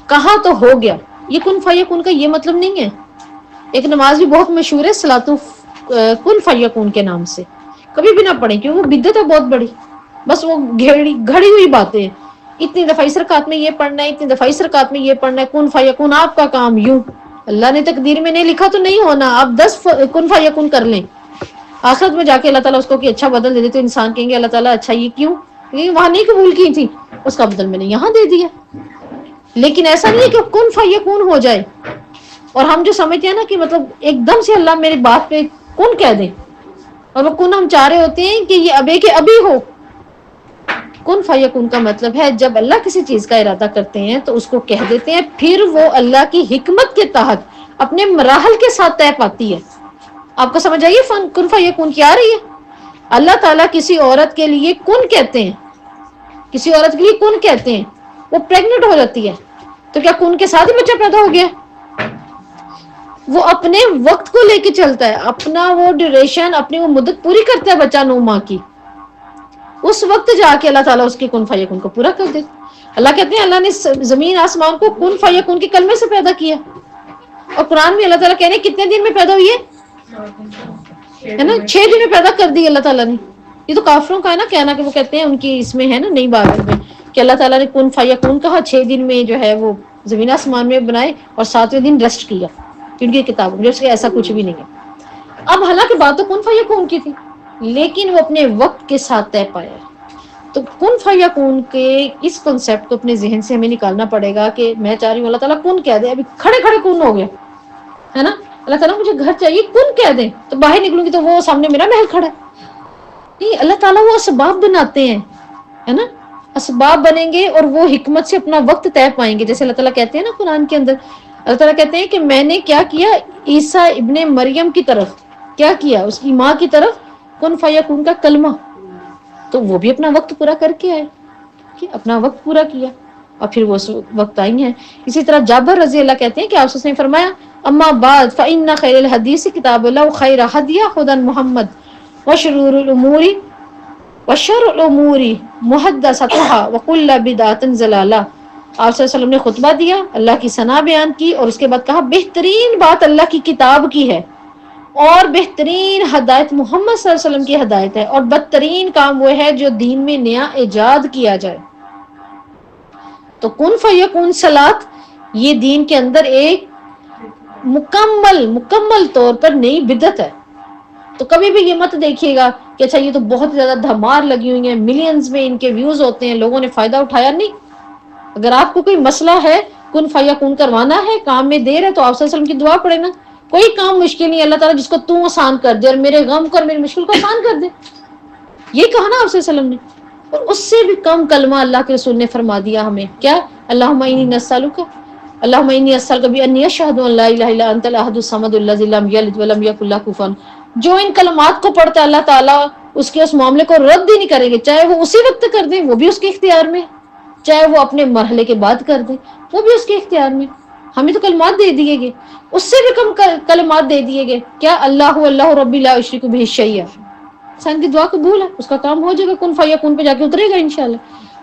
کہاں تو ہو گیا. یہ کن فیکون کا یہ مطلب نہیں ہے. ایک نماز بھی بہت مشہور ہے صلاۃ کن فیکون کے نام سے، کبھی بھی نہ پڑھیں کیونکہ وہ بدعت ہے بہت بڑی. بس وہ گھڑی ہوئی باتیں ہیں، اتنی دفعہ اس رکعت میں یہ پڑھنا ہے، اتنی دفعہ اس رکعت میں یہ پڑھنا ہے. کن فیکون آپ کا کام یوں، اللہ نے تقدیر میں نہیں لکھا تو نہیں ہونا. آپ 10 کن فیکون کر لیں، آخرت میں جا کے اللہ تعالیٰ اس کو کہ اچھا بدل دے دے، تو انسان کہیں گے اللہ تعالیٰ اچھا یہ کیوں، وہاں نہیں قبول کی تھی، اس کا بدل میں نے یہاں دے دیا. لیکن ایسا نہیں ہے کہ کن فیکون ہو جائے. اور ہم جو سمجھتے ہیں نا کہ مطلب ایک دم سے اللہ میری بات پہ کن کہہ دے، اور وہ کن ہم چاہ رہے ہوتے ہیں کہ یہ ابے کے ابھی ہو. کن فیکون کا مطلب ہے جب اللہ کسی چیز کا ارادہ کرتے ہیں تو اس کو کہہ دیتے ہیں، پھر وہ اللہ کی حکمت کے تحت اپنے مراحل کے ساتھ طے پاتی ہے. آپ کو سمجھ آئیے کن فیکون کیا آ رہی ہے. اللہ تعالیٰ کسی عورت کے لیے کن کہتے ہیں، کسی عورت کے لیے کن کہتے ہیں، وہ پریگننٹ ہو جاتی ہے تو کیا کن کے ساتھ ہی بچہ پیدا ہو گیا؟ وہ اپنے وقت کو لے کے چلتا ہے، اپنا وہ ڈیوریشن، اپنی وہ مدت پوری کرتا ہے بچہ 9 ماہ کی، اس وقت جا کے اللہ تعالیٰ اس کی کن فیکون کو پورا کر دیتا. اللہ کہتے ہیں اللہ نے زمین آسمان کو کن فیکون کے کلمے سے پیدا کیا. اور قرآن میں اللہ تعالیٰ کہنے کتنے دن میں پیدا ہوئی ہے نا، 6 دن میں پیدا کر دی اللہ تعالیٰ نے. یہ تو کافروں کا ہے نا کہنا، کہ وہ کہتے ہیں ان کی اس میں ہے نا نئی بات میں کہ اللہ تعالیٰ نے کن فیکون کہا، 6 دن میں جو ہے وہ زمین آسمان میں بنائے، اور 7ویں دن ریسٹ کیا. ان کی کتابوں میں ایسا کچھ بھی نہیں ہے. اب حالانکہ بات تو کن فیکون کی تھی، لیکن وہ اپنے وقت کے ساتھ طے پایا. تو کن فیکون کے اس کنسیپٹ کو اپنے ذہن سے ہمیں نکالنا پڑے گا کہ میں چاہ رہی ہوں اللہ تعالیٰ کن کہہ دے. ابھی کھڑے کھڑے کن ہو گیا ہے نا، اللہ تعالیٰ مجھے گھر چاہیے کن کہہ دیں، تو باہر نکلوں گی تو وہ سامنے میرا محل کھڑا ہے. نہیں، اللہ تعالیٰ وہ اسباب بناتے ہیں، ہے نا، اسباب بنیں گے اور وہ حکمت سے اپنا وقت طے پائیں گے. جیسے اللہ تعالیٰ کہتے ہیں نا قرآن کے اندر، اللہ تعالیٰ کہتے ہیں کہ میں نے کیا کیا عیسیٰ ابن مریم کی طرف، کیا کیا اس کی ماں کی طرف کن فیکون کا کلمہ، تو وہ بھی اپنا وقت پورا کر کے آئے، اپنا وقت پورا کیا اور پھر وہ وقت آئی ہیں. اسی طرح جابر رضی اللہ کہتے ہیں کہ آپ نے فرمایا اما بعد فإن خیر الحدیث کتاب اللہ خیر ہدی ہدی محمد وشرور الامور محدثاتها وکل بدعۃ ضلالہ. آپ صلی اللہ علیہ وسلم نے خطبہ دیا، اللہ کی ثنا بیان کی، اور اس کے بعد کہا بہترین بات اللہ کی کتاب کی ہے، اور بہترین ہدایت محمد صلی اللہ علیہ وسلم کی ہدایت ہے، اور بدترین کام وہ ہے جو دین میں نیا ایجاد کیا جائے۔ تو کن فیکون صلات یہ دین کے اندر ایک مکمل طور پر نئی بدعت ہے۔ تو کبھی بھی یہ مت دیکھیے گا کہ اچھا یہ تو بہت زیادہ دھمار لگی ہوئی ہیں، ملینز میں ان کے ویوز ہوتے ہیں، لوگوں نے فائدہ اٹھایا، نہیں۔ اگر آپ کو کوئی مسئلہ ہے، کن فیکون کروانا ہے، کام میں دیر ہے، تو آپ صلی اللہ علیہ وسلم کی دعا پڑھے نا۔ کوئی کام مشکل نہیں، اللہ تعالیٰ جس کو تو آسان کر دے اور میرے غم کو اور میری مشکل کو آسان کر دے، یہ کہا نا آپ صلی اللہ علیہ وسلم نے۔ اور اس سے بھی کم کلمہ اللہ کے رسول نے فرما دیا ہمیں، کیا؟ اللہم انی نسألک، اللہم انی اسألک بانی اشہد ان لا الہ الا انت الاحد الصمد الذی لم یلد ولم یکن لہ کفوا۔ جو ان کلمات کو پڑھتا ہے اللہ تعالیٰ اس کے اس معاملے کو رد ہی نہیں کریں گے، چاہے وہ اسی وقت کر دیں وہ بھی اس کے اختیار میں، چاہے وہ اپنے مرحلے کے بعد کر دیں وہ بھی اس کے اختیار میں۔ ہمیں تو کلمات دے دیے گئے، اس سے بھی کم کلمات دے دیے گئے، کیا؟ اللہ ربی لا اشرک بہ شیئا۔ انسان کی دعا قبول ہے، اس کا کام ہو جائے گا، کن فیکون پہ جا کے اترے گا انشاءاللہ۔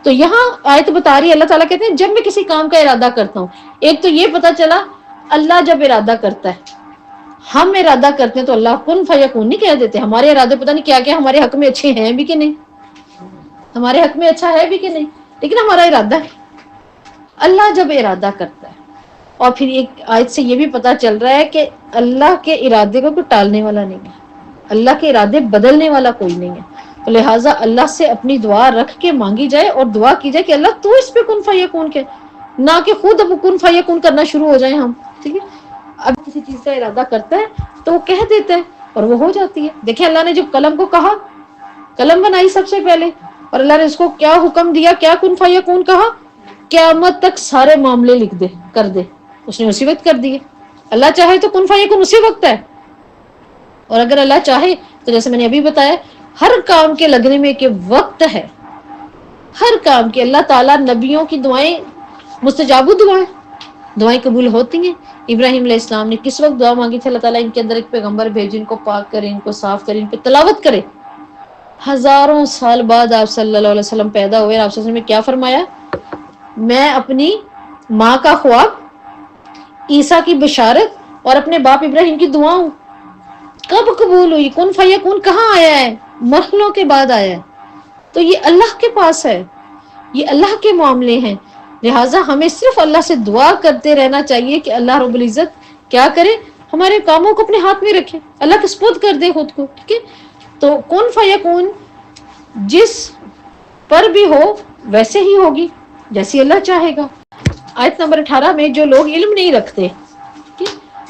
تو یہاں آیت بتا رہی ہے، اللہ تعالیٰ کہتے ہیں جب میں کسی کام کا ارادہ کرتا ہوں، ایک تو یہ پتا چلا اللہ جب ارادہ کرتا ہے، ہم ارادہ کرتے ہیں تو اللہ کن فیکون نہیں کہہ دیتے۔ ہمارے ارادے پتہ نہیں کیا کیا ہمارے حق میں اچھے ہیں بھی کہ نہیں، ہمارے حق میں اچھا ہے بھی کہ نہیں، لیکن ہمارا ارادہ ہے۔ اللہ جب ارادہ کرتا ہے، اور پھر ایک آیت سے یہ بھی پتا چل رہا ہے کہ اللہ کے ارادے کو کوئی ٹالنے والا نہیں ہے، اللہ کے ارادے بدلنے والا کوئی نہیں ہے۔ تو لہٰذا اللہ سے اپنی دعا رکھ کے مانگی جائے اور دعا کی جائے کہ اللہ تو اس پہ کن فیکون کے، نہ کہ خود اب کن فیکون کرنا شروع ہو جائیں ہم، ٹھیک ہے؟ اب کسی چیز کا ارادہ کرتا ہے تو وہ کہہ دیتا ہے اور وہ ہو جاتی ہے۔ دیکھیں اللہ نے جب قلم کو کہا، قلم بنائی سب سے پہلے، اور اللہ نے اس کو کیا حکم دیا، کیا کن فیکون کہا، قیامت تک سارے معاملے لکھ دے، کر دے، اس نے اسی وقت کر دیے۔ اللہ چاہے تو کن فیکون اسی وقت ہے، اور اگر اللہ چاہے تو جیسے میں نے ابھی بتایا ہر کام کے لگنے میں ایک وقت ہے، ہر کام کے۔ اللہ تعالیٰ نبیوں کی دعائیں مستجاب دعائیں قبول ہوتی ہیں۔ ابراہیم علیہ السلام نے کس وقت دعا مانگی تھی؟ اللہ تعالیٰ ان کے اندر ایک پیغمبر بھیجے، ان کو پاک کرے، ان کو صاف کرے، ان پہ تلاوت کرے۔ ہزاروں سال بعد آپ صلی اللہ علیہ وسلم پیدا ہوئے، آپ صلی اللہ علیہ وسلم نے کیا فرمایا؟ میں اپنی ماں کا خواب، عیسیٰ کی بشارت اور اپنے باپ ابراہیم کی دعا ہوں۔ کب قبول ہوئی؟ کن فیکون کہاں آیا ہے؟ مرحلوں کے بعد آیا ہے۔ تو یہ اللہ کے پاس ہے، یہ اللہ کے معاملے ہیں، لہٰذا ہمیں صرف اللہ سے دعا کرتے رہنا چاہیے کہ اللہ رب العزت کیا کرے؟ ہمارے کاموں کو اپنے ہاتھ میں رکھے، اللہ کے سپرد کر دے خود کو، ٹھیک ہے؟ تو کن فیکون جس پر بھی ہو ویسے ہی ہوگی جیسی اللہ چاہے گا۔ آیت نمبر 18 میں جو لوگ علم نہیں رکھتے،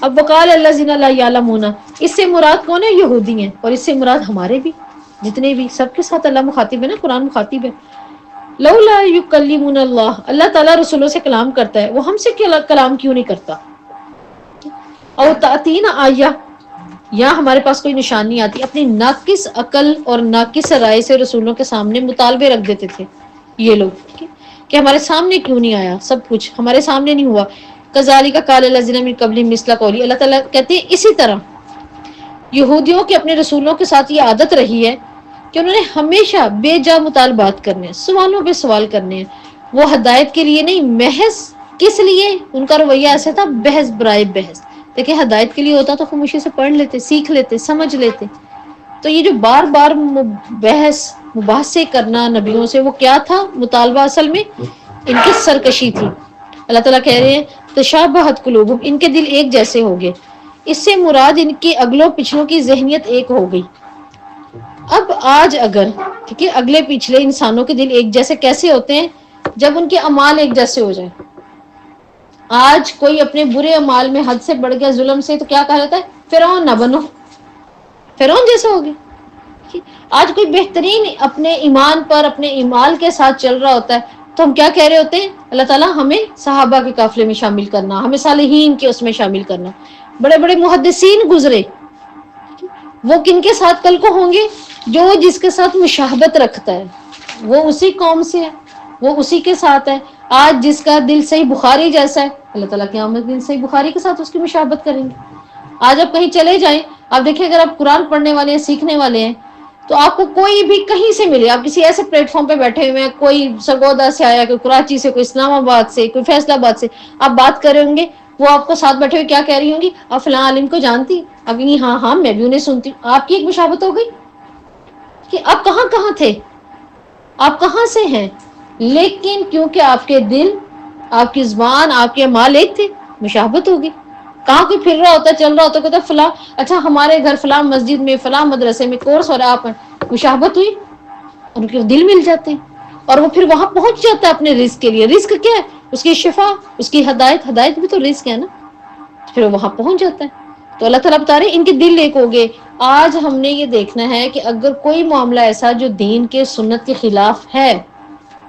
اب وقال الذین لا یعلمون، اس سے مراد کون ہے؟ یہودی ہیں، اور اس سے مراد ہمارے بھی، جتنے بھی، سب کے ساتھ اللہ مخاطب ہے نا، قرآن مخاطب ہے۔ لولا یکلمون اللہ، اللہ تعالیٰ رسولوں سے کلام کرتا ہے، وہ ہم سے کلام کیوں نہیں کرتا؟ او تأتین آیہ، یا ہمارے پاس کوئی نشانی آتی۔ اپنی ناقص عقل اور ناقص رائے سے رسولوں کے سامنے مطالبے رکھ دیتے تھے یہ لوگ کہ ہمارے سامنے کیوں نہیں آیا، سب کچھ ہمارے سامنے نہیں ہوا۔ کذالک قال الذین من قبلہم مثل قولی، اللہ تعالیٰ کہتے ہیں اسی طرح یہودیوں کے اپنے رسولوں کے ساتھ یہ عادت رہی ہے کہ انہوں نے ہمیشہ بے جا مطالبات کرنے ہیں، سوالوں پہ سوال کرنے ہیں، وہ ہدایت کے لیے نہیں، محض کس لیے؟ ان کا رویہ ایسا تھا، بحث برائے بحث۔ دیکھیں ہدایت کے لیے ہوتا تو خاموشی سے پڑھ لیتے، سیکھ لیتے، سمجھ لیتے۔ تو یہ جو بار بار بحث مباحثے کرنا نبیوں سے، وہ کیا تھا؟ مطالبہ اصل میں ان کی سرکشی تھی۔ اللہ تعالیٰ کہہ رہے ہیں تشابہت قلوبہم، ان کے دل ایک جیسے ہو گئے۔ اس سے مراد ان کے اگلوں پچھلوں کی ذہنیت ایک ہو گئی۔ اب آج اگر ٹھیک ہے اگلے پچھلے انسانوں کے دل ایک جیسے کیسے ہوتے ہیں؟ جب ان کے اعمال ایک جیسے ہو جائیں۔ آج کوئی اپنے برے اعمال میں حد سے بڑھ گیا ظلم سے، تو کیا کہا جاتا ہے؟ فرعون نہ بنو، فرعون جیسے ہو گئے۔ آج کوئی بہترین اپنے ایمان پر اپنے اعمال کے ساتھ چل رہا ہوتا ہے تو ہم کیا کہہ رہے ہوتے ہیں؟ اللہ تعالیٰ ہمیں صحابہ کے قافلے میں شامل کرنا، ہمیں صالحین کے اس میں شامل کرنا۔ بڑے بڑے محدثین گزرے، وہ کن کے ساتھ کل کو ہوں گے؟ جو جس کے ساتھ مشابہت رکھتا ہے، وہ اسی قوم سے ہے، وہ اسی کے ساتھ ہے۔ آج جس کا دل صحیح بخاری جیسا ہے، اللہ تعالیٰ قیامت دن صحیح بخاری کے ساتھ اس کی مشابہت کریں گے۔ آج آپ کہیں چلے جائیں، آپ دیکھیں اگر آپ قرآن پڑھنے والے ہیں، سیکھنے والے ہیں، تو آپ کو کوئی بھی کہیں سے ملے، آپ کسی ایسے پلیٹ فارم پہ بیٹھے ہوئے ہیں، کوئی سرگودا سے آیا، کوئی کراچی سے، کوئی اسلام آباد سے، کوئی فیصل آباد سے، آپ بات کر رہے ہوں گے، وہ آپ کو ساتھ بیٹھے ہوئے کیا کہہ رہی ہوں گی، آپ فلاں عالم کو جانتی؟ اب یہ ہاں ہاں میں بھی انہیں سنتی ہوں. آپ کی ایک مشابہت ہو گئی کہ آپ کہاں کہاں تھے، آپ کہاں سے ہیں، لیکن کیونکہ آپ کے دل، آپ کی زبان، آپ کے اعمال ایک تھے، مشابہت ہوگی. کہاں کوئی پھر رہا ہوتا ہے، چل رہا ہوتا ہے، کہتا فلاں اچھا ہمارے گھر فلاں مسجد میں فلاں مدرسے میں کورس ہو رہا ہے، آپ مشابہت ہوئی، ان کے دل مل جاتے ہیں اور وہ پھر وہاں پہنچ جاتا ہے اپنے رزق کے لیے. رزق کیا ہے؟ اس کی شفا، اس کی ہدایت. ہدایت بھی تو رزق ہے نا. پھر وہ وہاں پہنچ جاتا ہے. تو اللہ تعالیٰ بتا رہے ہیں ان کے دل ایک ہو گئے. آج ہم نے یہ دیکھنا ہے کہ اگر کوئی معاملہ ایسا جو دین کے سنت کے خلاف ہے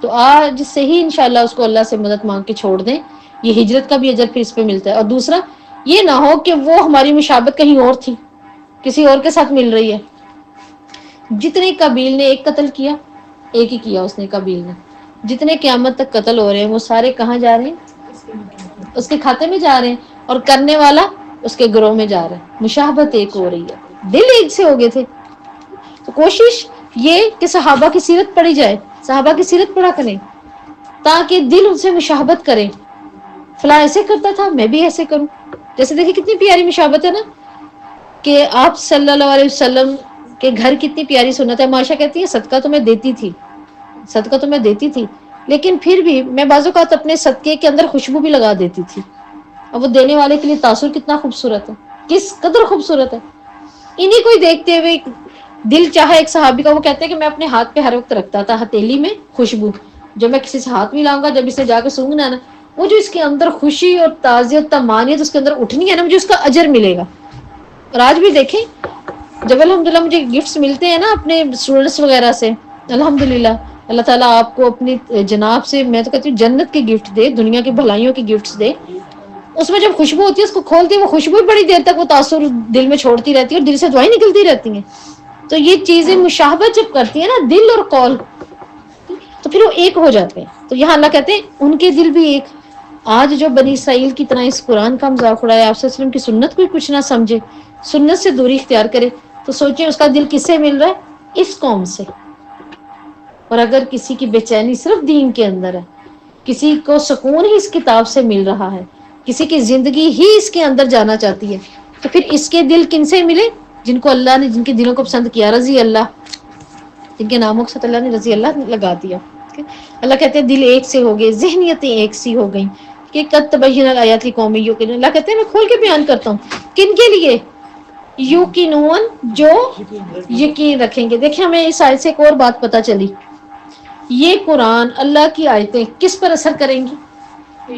تو آج سے ہی انشاءاللہ اس کو اللہ سے مدد مانگ کے چھوڑ دیں. یہ ہجرت کا بھی اجر پھر اس پہ ملتا ہے. اور دوسرا یہ نہ ہو کہ وہ ہماری مشابہت کہیں اور تھی، کسی اور کے ساتھ مل رہی ہے. جتنے قابیل نے ایک قتل کیا، ایک ہی کیا اس نے قابیل نے. جتنے قیامت تک قتل ہو رہے ہیں وہ سارے کہاں جا رہے ہیں؟ اس کے کھاتے میں جا رہے ہیں. اور کرنے والا اس کے گروہ میں جا رہا ہے. مشابہت ایک ہو رہی ہے، دل ایک سے ہو گئے تھے. تو کوشش یہ کہ صحابہ کی سیرت پڑھی جائے، صحابہ کی سیرت پڑھا کریں تاکہ دل ان سے مشابہت کرے. فلاں ایسے کرتا تھا میں بھی ایسے کروں. جیسے دیکھیں کتنی پیاری مشابہت ہے نا کہ آپ صلی اللہ علیہ وسلم کے گھر کتنی پیاری سنت ہے. معاشہ کہتی ہے صدقہ تو میں دیتی تھی، صدقہ تو میں دیتی تھی، لیکن پھر بھی میں بعض اوقات اپنے صدقے کے اندر خوشبو بھی لگا دیتی تھی. اور وہ دینے والے کے لیے تاثر کتنا خوبصورت ہے، کس قدر خوبصورت ہے. انہیں کوئی دیکھتے ہوئے دل چاہے. ایک صحابی کا وہ کہتے ہیں کہ میں اپنے ہاتھ پہ ہر وقت رکھتا تھا ہتھیلی میں خوشبو، جب میں کسی سے ہاتھ ملاؤں گا، جب اسے جا کے سونگنا نا، وہ جو اس کے اندر خوشی اور تعزیت طمانینت اس کے اندر اٹھنی ہے نا، مجھے اس کا اجر ملے گا. اور آج بھی دیکھیں جب الحمدللہ مجھے گفٹس ملتے ہیں نا اپنے اسٹوڈنٹس وغیرہ سے، الحمدللہ اللہ تعالیٰ آپ کو اپنی جناب سے میں تو کہتی ہوں جنت کے گفٹ دے، دنیا کی بھلائیوں کی گفٹس دے. اس میں جب خوشبو ہوتی ہے اس کو کھولتی ہے، وہ خوشبو بڑی دیر تک وہ تاثر دل میں چھوڑتی رہتی ہے اور دل سے دعائیں نکلتی رہتی ہیں. تو یہ چیزیں مشابہت جب کرتی ہیں نا دل اور قول، تو پھر وہ ایک ہو جاتے ہیں. تو یہاں اللہ کہتے ہیں ان کے دل بھی ایک. آج جو بنی اسرائیل کی طرح اس قرآن کا مذاق اڑائے، آپ صلی اللہ علیہ وسلم کی سنت کوئی کچھ نہ سمجھے، سنت سے دوری اختیار کرے، تو سوچیں اس کا دل کس سے مل رہا ہے؟ اس قوم سے. اور اگر کسی کی بے چینی صرف دین کے اندر ہے، کسی کو سکون ہی اس کتاب سے مل رہا ہے، کسی کی زندگی ہی اس کے اندر جانا چاہتی ہے، تو پھر اس کے دل کن سے ملے؟ جن کو اللہ نے جن کے دلوں کو پسند کیا، رضی اللہ، جن کے ناموں کے ساتھ اللہ نے رضی اللہ لگا دیا. اللہ کہتے ہیں دل ایک سے ہو گئے، ذہنیتیں ایک سی ہو گئیں کہ قد تبین الآیات لقوم یوقنون. اللہ کہتے ہیں میں کھول کے بیان کرتا ہوں کن کے لیے؟ یوقنون، جو یقین رکھیں گے. دیکھیں ہمیں اس آیت سے ایک اور بات پتہ چلی، یہ قرآن اللہ کی آیتیں کس پر اثر کریں گی؟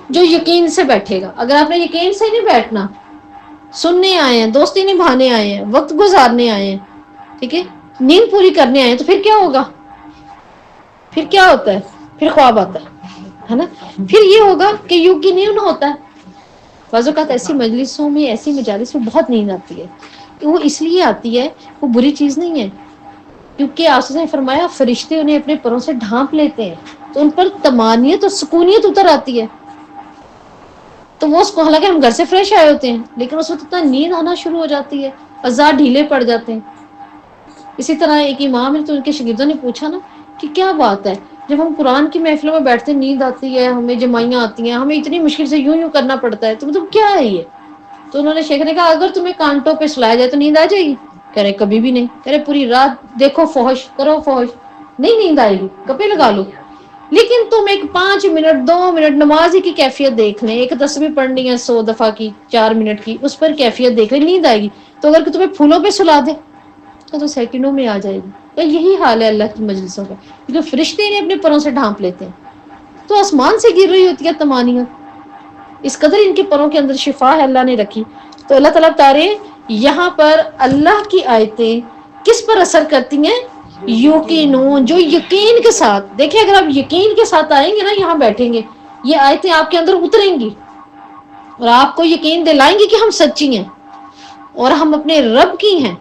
جو یقین سے بیٹھے گا. اگر آپ نے یقین سے نہیں بیٹھنا، سننے آئے ہیں، دوستی نبھانے آئے ہیں، وقت گزارنے آئے ہیں، ٹھیک ہے، نیند پوری کرنے آئے ہیں، تو پھر کیا ہوگا؟ پھر کیا ہوتا ہے؟ پھر خواب آتا ہے نا. پھر یہ ہوگا کہ یقین ہوتا ہے. بعض اوقات ایسی مجلسوں میں، ایسی مجالس میں بہت نیند آتی ہے. وہ اس لیے آتی ہے، وہ بری چیز نہیں ہے، کیونکہ آسا نے فرمایا فرشتے انہیں اپنے پروں سے ڈھانپ لیتے ہیں تو ان پر طمانینت اور سکونیت اتر آتی ہے. تو وہ اس کو، حالانکہ ہم گھر سے فریش آئے ہوتے ہیں، لیکن اس وقت اتنا نیند آنا شروع ہو جاتی ہے، اعضاء ڈھیلے پڑ جاتے ہیں. اسی طرح ایک امام ہے تو ان کے شاگردوں نے پوچھا نا کہ کیا بات ہے، جب ہم قرآن کی محفلوں میں بیٹھتے ہیں نیند آتی ہے، ہمیں جمائیاں آتی ہیں، ہمیں اتنی مشکل سے یوں کرنا پڑتا ہے، تو مطلب کیا ہے یہ؟ تو انہوں نے شیخ نے کہا اگر تمہیں کانٹوں پہ سلایا جائے تو نیند آ جائے گی؟ کہہ رہے کبھی بھی نہیں. کہہ رہے پوری رات دیکھو فحش، کرو فحش، نہیں نیند آئے گی، کپڑے لگا لو. لیکن تم ایک 5 منٹ 2 منٹ نماز ہی کی کیفیت دیکھ لیں، ایک تسبیح پڑھنی ہے 100 دفعہ کی 4 منٹ کی، اس پر کیفیت دیکھ لیں، نیند آئے گی. تو اگر تمہیں پھولوں پہ سلا دے تو سیکنڈوں میں آ جائے گی. تو یہی حال ہے اللہ کی مجلسوں کا، کیونکہ فرشتے انہیں اپنے پروں سے ڈھانپ لیتے ہیں. تو آسمان سے گر رہی ہوتی ہے طمانینت، اس قدر ان کے پروں کے اندر شفا ہے اللہ نے رکھی. تو اللہ تعالیٰ بتا رہے یہاں پر اللہ کی آیتیں کس پر اثر کرتی ہیں؟ یقینون، جو یقین کے ساتھ. دیکھیں اگر آپ یقین کے ساتھ آئیں گے نا، یہاں بیٹھیں گے، یہ آیتیں آپ کے اندر اتریں گی اور آپ کو یقین دلائیں گی کہ ہم سچی ہیں اور ہم اپنے رب کی ہیں،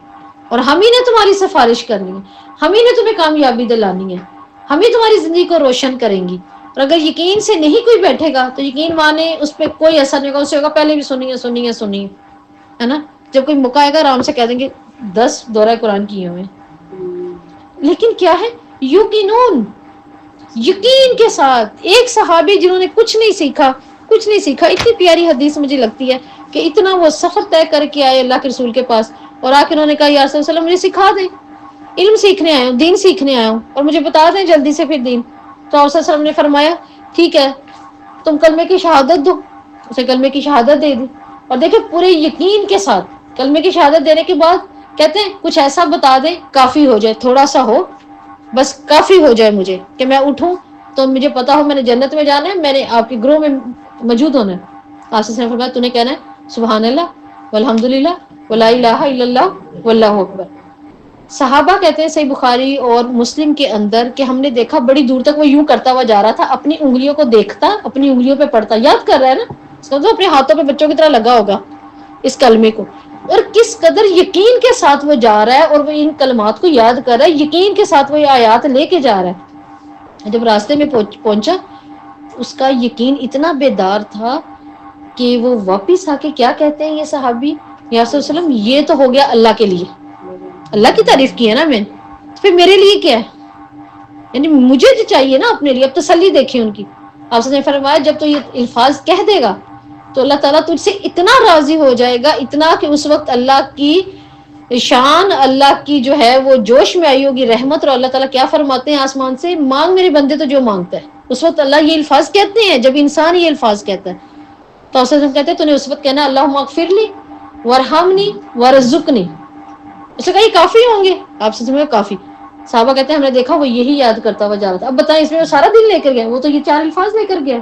اور ہم ہی نے تمہاری سفارش کرنی ہے، ہم ہی نے تمہیں کامیابی دلانی ہے، ہم ہی تمہاری زندگی کو روشن کریں گی. اور اگر یقین سے نہیں کوئی بیٹھے گا تو یقین مانے اس پہ کوئی اثر نہیں ہوگا. اس سے ہوگا پہلے بھی سنی ہے نا. جب کوئی موقع آئے گا آرام سے کہہ دیں گے 10 دورہ قرآن کیے ہوئے. لیکن کیا ہے؟ یقینون، یقین کے ساتھ. ایک صحابی جنہوں نے کچھ نہیں سیکھا، کچھ نہیں سیکھا. اتنی پیاری حدیث مجھے لگتی ہے کہ اتنا وہ سفر طے کر کے آئے اللہ کے رسول کے پاس, اور آ کے انہوں نے کہا یا رسول اللہ مجھے سکھا دیں, علم سیکھنے آیا ہوں, دین سیکھنے آیا ہوں, اور مجھے بتا دیں جلدی سے پھر دین. تو آپ صلی اللہ علیہ وسلم نے فرمایا ٹھیک ہے تم کلمے کی شہادت دو. اسے کلمے کی شہادت دے دی, اور دیکھیں پورے یقین کے ساتھ کلمے کی شہادت دینے کے بعد کہتے ہیں کچھ ایسا بتا دیں کافی ہو جائے, تھوڑا سا ہو بس کافی ہو جائے مجھے, کہ میں اٹھوں تو مجھے پتا ہو میں نے جنت میں جانا ہے, میں نے آپ کے گروہ میں موجود ہونا ہے. آپ سے فرمایا تو نے کہنا ہے سبحان اللہ والحمد للہ ولا الہ الا اللہ واللہ اکبر. صحابہ کہتے ہیں صحیح بخاری اور مسلم کے اندر کہ ہم نے دیکھا بڑی دور تک وہ یوں کرتا ہوا جا رہا تھا, اپنی انگلیوں کو دیکھتا, اپنی انگلیوں پہ پڑھتا, یاد کر رہا ہے نا, سمجھو اپنے ہاتھوں پہ بچوں کی طرح لگا ہوگا اس کلمے کو, اور کس قدر یقین کے ساتھ وہ جا رہا ہے اور وہ ان کلمات کو یاد کر رہا ہے, یقین کے ساتھ وہ یہ آیات لے کے جا رہا ہے. جب راستے میں پہنچا اس کا یقین اتنا بیدار تھا کہ وہ واپس آ کے کیا کہتے ہیں یہ صحابی, یا رسول اللہ وسلم یہ تو ہو گیا اللہ کے لیے, اللہ کی تعریف کی ہے نا میں, پھر میرے لیے کیا ہے, یعنی مجھے جو چاہیے نا اپنے لیے. اب تسلی دیکھیں ان کی. آپ نے فرمایا جب تو یہ الفاظ کہہ دے گا تو اللہ تعالیٰ تجھ سے اتنا راضی ہو جائے گا, اتنا کہ اس وقت اللہ کی شان, اللہ کی جو ہے وہ جوش میں آئی ہوگی رحمت, اور اللہ تعالیٰ کیا فرماتے ہیں آسمان سے, مانگ میرے بندے تو جو مانگتا ہے. اس وقت اللہ یہ الفاظ کہتے ہیں جب انسان یہ الفاظ کہتا ہے, تو آپ کہتے ہیں تو نے اس وقت کہنا اللہم اغفر لی وارحمنی وارزقنی. اس نے کہا یہ کافی ہوں گے, آپ سے کافی. صحابہ کہتے ہیں ہم نے دیکھا وہ یہی یاد کرتا ہوا جا رہا تھا. اب بتائیں اس میں وہ سارا دن لے کر گیا, وہ تو یہ 4 الفاظ لے کر گیا,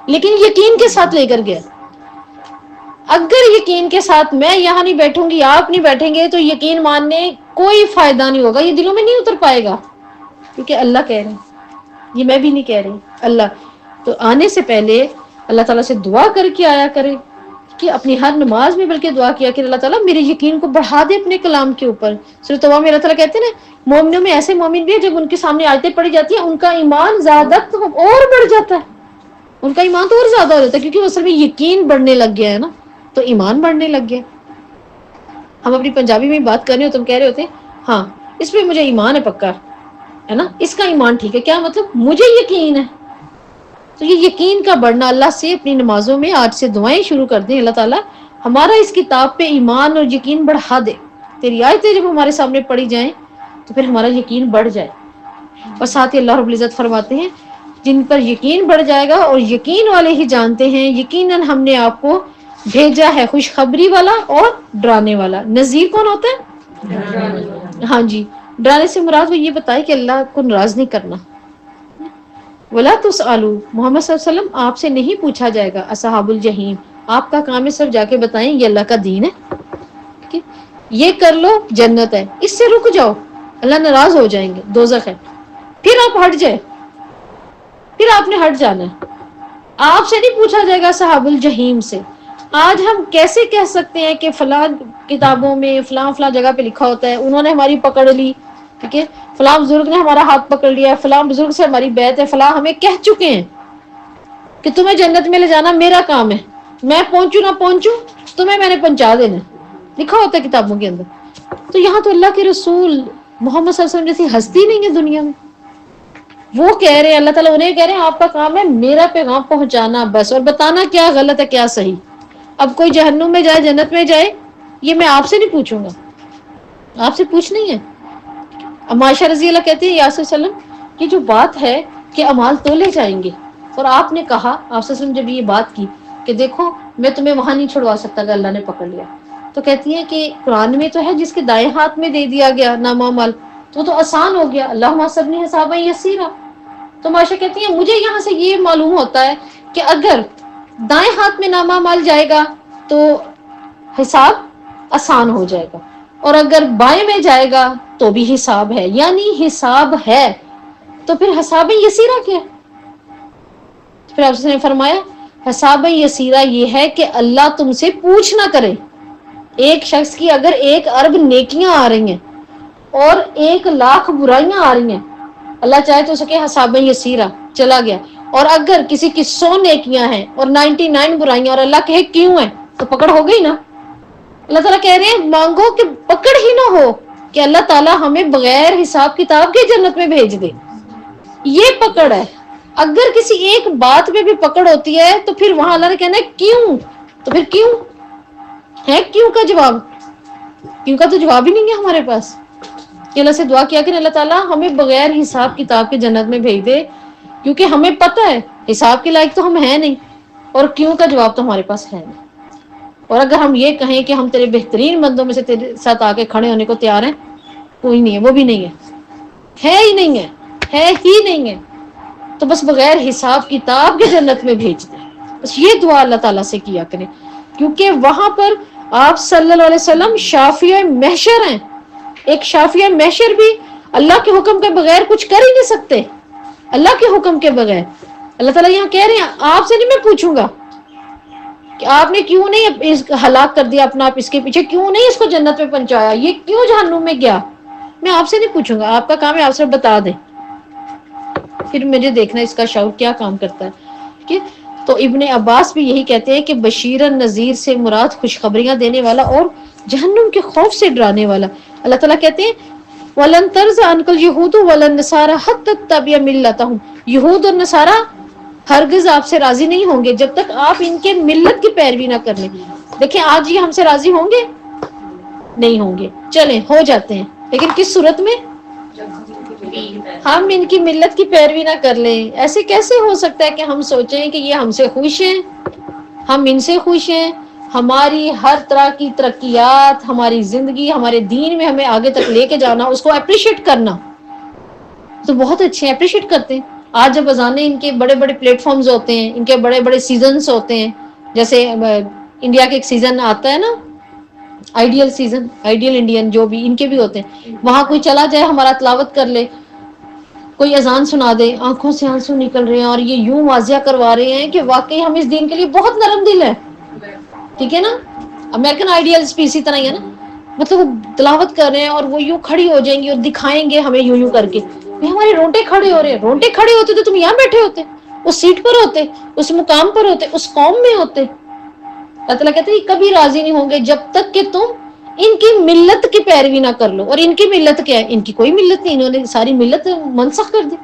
لیکن یقین کے ساتھ لے کر گیا. اگر یقین کے ساتھ میں یہاں نہیں بیٹھوں گی, آپ نہیں بیٹھیں گے, تو یقین ماننے کوئی فائدہ نہیں ہوگا, یہ دلوں میں نہیں اتر پائے گا, کیونکہ اللہ کہہ رہے ہیں, یہ میں بھی نہیں کہہ رہی, اللہ. تو آنے سے پہلے اللہ تعالیٰ سے دعا کر کے آیا کرے, کہ اپنی ہر نماز میں بلکہ دعا کیا کہ اللہ تعالیٰ میرے یقین کو بڑھا دے اپنے کلام کے اوپر. سورۃ توبہ میں اللہ تعالیٰ کہتے ہیں نا مومنوں میں ایسے مومن بھی ہیں جب ان کے سامنے آیتیں پڑھی جاتی ہیں ان کا ایمان زیادت اور بڑھ جاتا ہے, ان کا ایمان تو اور زیادہ ہو جاتا ہے, کیونکہ اصل میں یقین بڑھنے لگ گیا ہے نا, تو ایمان بڑھنے لگ گیا. ہم اپنی پنجابی میں بات کر رہے ہو, تم کہہ رہے ہوتے ہاں اس پہ مجھے ایمان ہے پکا ہے نا, اس کا ایمان ٹھیک ہے, کیا مطلب مجھے یقین ہے. تو یہ یقین کا بڑھنا, اللہ سے اپنی نمازوں میں آج سے دعائیں شروع کر دیں, اللہ تعالیٰ ہمارا اس کتاب پہ ایمان اور یقین بڑھا دے. تیری آیتیں جب ہمارے سامنے پڑھی جائیں تو پھر ہمارا یقین بڑھ جائے. اور ساتھ ہی اللہ رب العزت فرماتے ہیں جن پر یقین بڑھ جائے گا, اور یقین والے ہی جانتے ہیں یقیناً ہم نے آپ کو بھیجا ہے خوشخبری والا اور ڈرانے والا. نذیر کون ہوتا ہے؟ ہاں جی, ڈرانے سے مراد وہ یہ بتائے کہ اللہ کو ناراض نہیں کرنا. وَلَا تُسْأَلُوا, محمد صلی اللہ علیہ وسلم آپ سے نہیں پوچھا جائے گا اصحاب الجحیم, آپ کا کام ہے صرف جا کے بتائیں یہ اللہ کا دین ہے, یہ کر لو جنت ہے, اس سے رک جاؤ اللہ ناراض ہو جائیں گے دوزخ ہے, پھر آپ ہٹ جائے, پھر آپ نے ہٹ جانا ہے. آپ سے نہیں پوچھا جائے گا اصحاب الجحیم سے. آج ہم کیسے کہہ سکتے ہیں کہ فلاں کتابوں میں فلاں فلاں جگہ پہ لکھا ہوتا ہے انہوں نے ہماری پکڑ لی, ٹھیک ہے, فلاں بزرگ نے ہمارا ہاتھ پکڑ لیا ہے, فلاں بزرگ سے ہماری بیعت ہے, فلاں ہمیں کہہ چکے ہیں کہ تمہیں جنت میں لے جانا میرا کام ہے, میں پہنچوں نہ پہنچوں تمہیں میں نے پہنچا دینا, لکھا ہوتا ہے کتابوں کے اندر. تو یہاں تو اللہ کے رسول محمد صلی اللہ علیہ وسلم جیسی ہستی نہیں ہے دنیا میں, وہ کہہ رہے ہیں, اللہ تعالیٰ انہیں کہہ رہے ہیں آپ کا کام ہے میرا پیغام پہنچانا بس, اور بتانا کیا غلط ہے کیا صحیح. اب کوئی جہنم میں جائے جنت میں جائے یہ میں آپ سے نہیں پوچھوں گا, آپ سے پوچھ نہیں ہے. اب عائشہ رضی اللہ کہتی ہے یا رسول اللہ علیہ وسلم یہ جو بات ہے کہ اعمال تولے جائیں گے, اور آپ نے کہا آپ صلی اللہ علیہ وسلم جب یہ بات کی کہ دیکھو میں تمہیں وہاں نہیں چھڑوا سکتا اگر اللہ نے پکڑ لیا, تو کہتی ہیں کہ قرآن میں تو ہے جس کے دائیں ہاتھ میں دے دیا گیا نامہ عمل تو آسان ہو گیا, اللہم حسبنی حسابا یسیرا. تو معاشہ کہتی ہیں مجھے یہاں سے یہ معلوم ہوتا ہے کہ اگر دائیں ہاتھ میں نامہ عمل جائے گا تو حساب آسان ہو جائے گا, اور اگر بائیں میں جائے گا تو بھی حساب ہے, یعنی حساب ہے. تو پھر حساب یسیرا کیا؟ پھر آپ نے فرمایا حساب یسیرا یہ ہے کہ اللہ تم سے پوچھ نہ کرے. ایک شخص کی اگر 1 ارب نیکیاں آ رہی ہیں اور 1,00,000 برائیاں آ رہی ہیں, اللہ چاہے تو سکے حساب یسیرا چلا گیا. اور اگر کسی کی 100 نیکیاں ہیں اور 99 برائیاں, اور اللہ کہے کیوں ہیں, تو پکڑ ہو گئی نا. اللہ تعالیٰ کہہ رہے ہیں مانگو کہ پکڑ ہی نہ ہو, کہ اللہ تعالیٰ ہمیں بغیر حساب کتاب کے جنت میں بھیج دے. یہ پکڑ ہے, اگر کسی ایک بات میں بھی پکڑ ہوتی ہے تو پھر وہاں اللہ نے کہنا ہے کیوں، تو پھر کیوں ہے، کیوں کا جواب، کیوں کا تو جواب ہی نہیں ہے ہمارے پاس. کہ اللہ سے دعا کیا کہ اللہ تعالیٰ ہمیں بغیر حساب کتاب کے جنت میں بھیج دے، کیونکہ ہمیں پتہ ہے حساب کے لائق تو ہم ہیں نہیں، اور کیوں کا جواب تو ہمارے پاس ہے نہیں. اور اگر ہم یہ کہیں کہ ہم تیرے بہترین بندوں میں سے تیرے ساتھ آ کے کھڑے ہونے کو تیار ہیں، کوئی نہیں ہے، وہ بھی نہیں ہے ہی نہیں ہے، ہے ہی نہیں ہے، تو بس بغیر حساب کتاب کے جنت میں بھیج دے. بس یہ دعا اللہ تعالیٰ سے کیا کریں، کیونکہ وہاں پر آپ صلی اللہ علیہ وسلم شافیع محشر ہیں. ایک شافیع محشر بھی اللہ کے حکم کے بغیر کچھ کر ہی نہیں سکتے، اللہ کے حکم کے بغیر. اللہ تعالیٰ یہاں کہہ رہے ہیں آپ سے نہیں میں پوچھوں گا کہ آپ نے کیوں نہیں اس ہلاک کر دیا اپنا آپ، اس کے پیچھے کیوں نہیں اس کو جنت میں پہنچایا، یہ کیوں جہنم میں گیا، میں آپ سے نہیں پوچھوں گا، آپ کا کام ہے آپ سے بتا دیں، پھر مجھے دیکھنا اس کا شعور کیا کام کرتا ہے. کہ تو ابن عباس بھی یہی کہتے ہیں کہ بشیر نذیر سے مراد خوشخبریاں دینے والا اور جہنم کے خوف سے ڈرانے والا. اللہ تعالیٰ کہتے ہیں وَلَن تَرْضَ عَنْكَ الْيَهُودُ وَلَا النَّصَارَىٰ حَتَّىٰ تَتَّبِعَ مِلَّتَهُمْ. یہود اور نصارہ ہرگز آپ سے راضی نہیں ہوں گے جب تک آپ ان کے ملت کی پیروی نہ کر لیں. دیکھیں آج یہ ہم سے راضی ہوں گے؟ نہیں ہوں گے. چلیں ہو جاتے ہیں، لیکن کس صورت میں؟ ہم ان کی ملت کی پیروی نہ کر لیں. ایسے کیسے ہو سکتا ہے کہ ہم سوچیں کہ یہ ہم سے خوش ہیں، ہم ان سے خوش ہیں، ہماری ہر طرح کی ترقیات، ہماری زندگی، ہمارے دین میں ہمیں آگے تک لے کے جانا، اس کو اپریشیٹ کرنا تو بہت اچھے اپریشیٹ کرتے ہیں. آج جب اذانیں ان کے بڑے بڑے پلیٹ فارمز ہوتے ہیں، ان کے بڑے بڑے سیزنز ہوتے ہیں، جیسے انڈیا کے ایک سیزن آتا ہے نا، آئیڈیل سیزن، آئیڈیل انڈین، جو بھی ان کے بھی ہوتے ہیں، وہاں کوئی چلا جائے ہمارا تلاوت کر لے، کوئی اذان سنا دے، آنکھوں سے آنسو نکل رہے ہیں اور یہ یوں واضح کروا رہے ہیں کہ واقعی ہم اس دین کے لیے بہت نرم دل ہے. ٹھیک ہے نا، امریکن آئیڈیلز بھی اسی طرح ہی ہے نا، مطلب وہ تلاوت کر رہے ہیں اور وہ یوں کھڑی ہو جائیں گی اور دکھائیں گے ہمیں یوں یوں کر کے، ہمارے رونٹے کھڑے ہو رہے ہیں. رونٹے کھڑے ہوتے تو تم یہاں بیٹھے ہوتے، اس سیٹ پر ہوتے، اس مقام پر ہوتے، اس قوم میں ہوتے. اللہ تعالیٰ کہتے ہیں کبھی راضی نہیں ہوں گے جب تک کہ تم ان کی ملت کی پیروی نہ کر لو. اور ان کی ملت کیا ہے؟ ان کی کوئی ملت نہیں، انہوں نے ساری ملت منسوخ کر دی،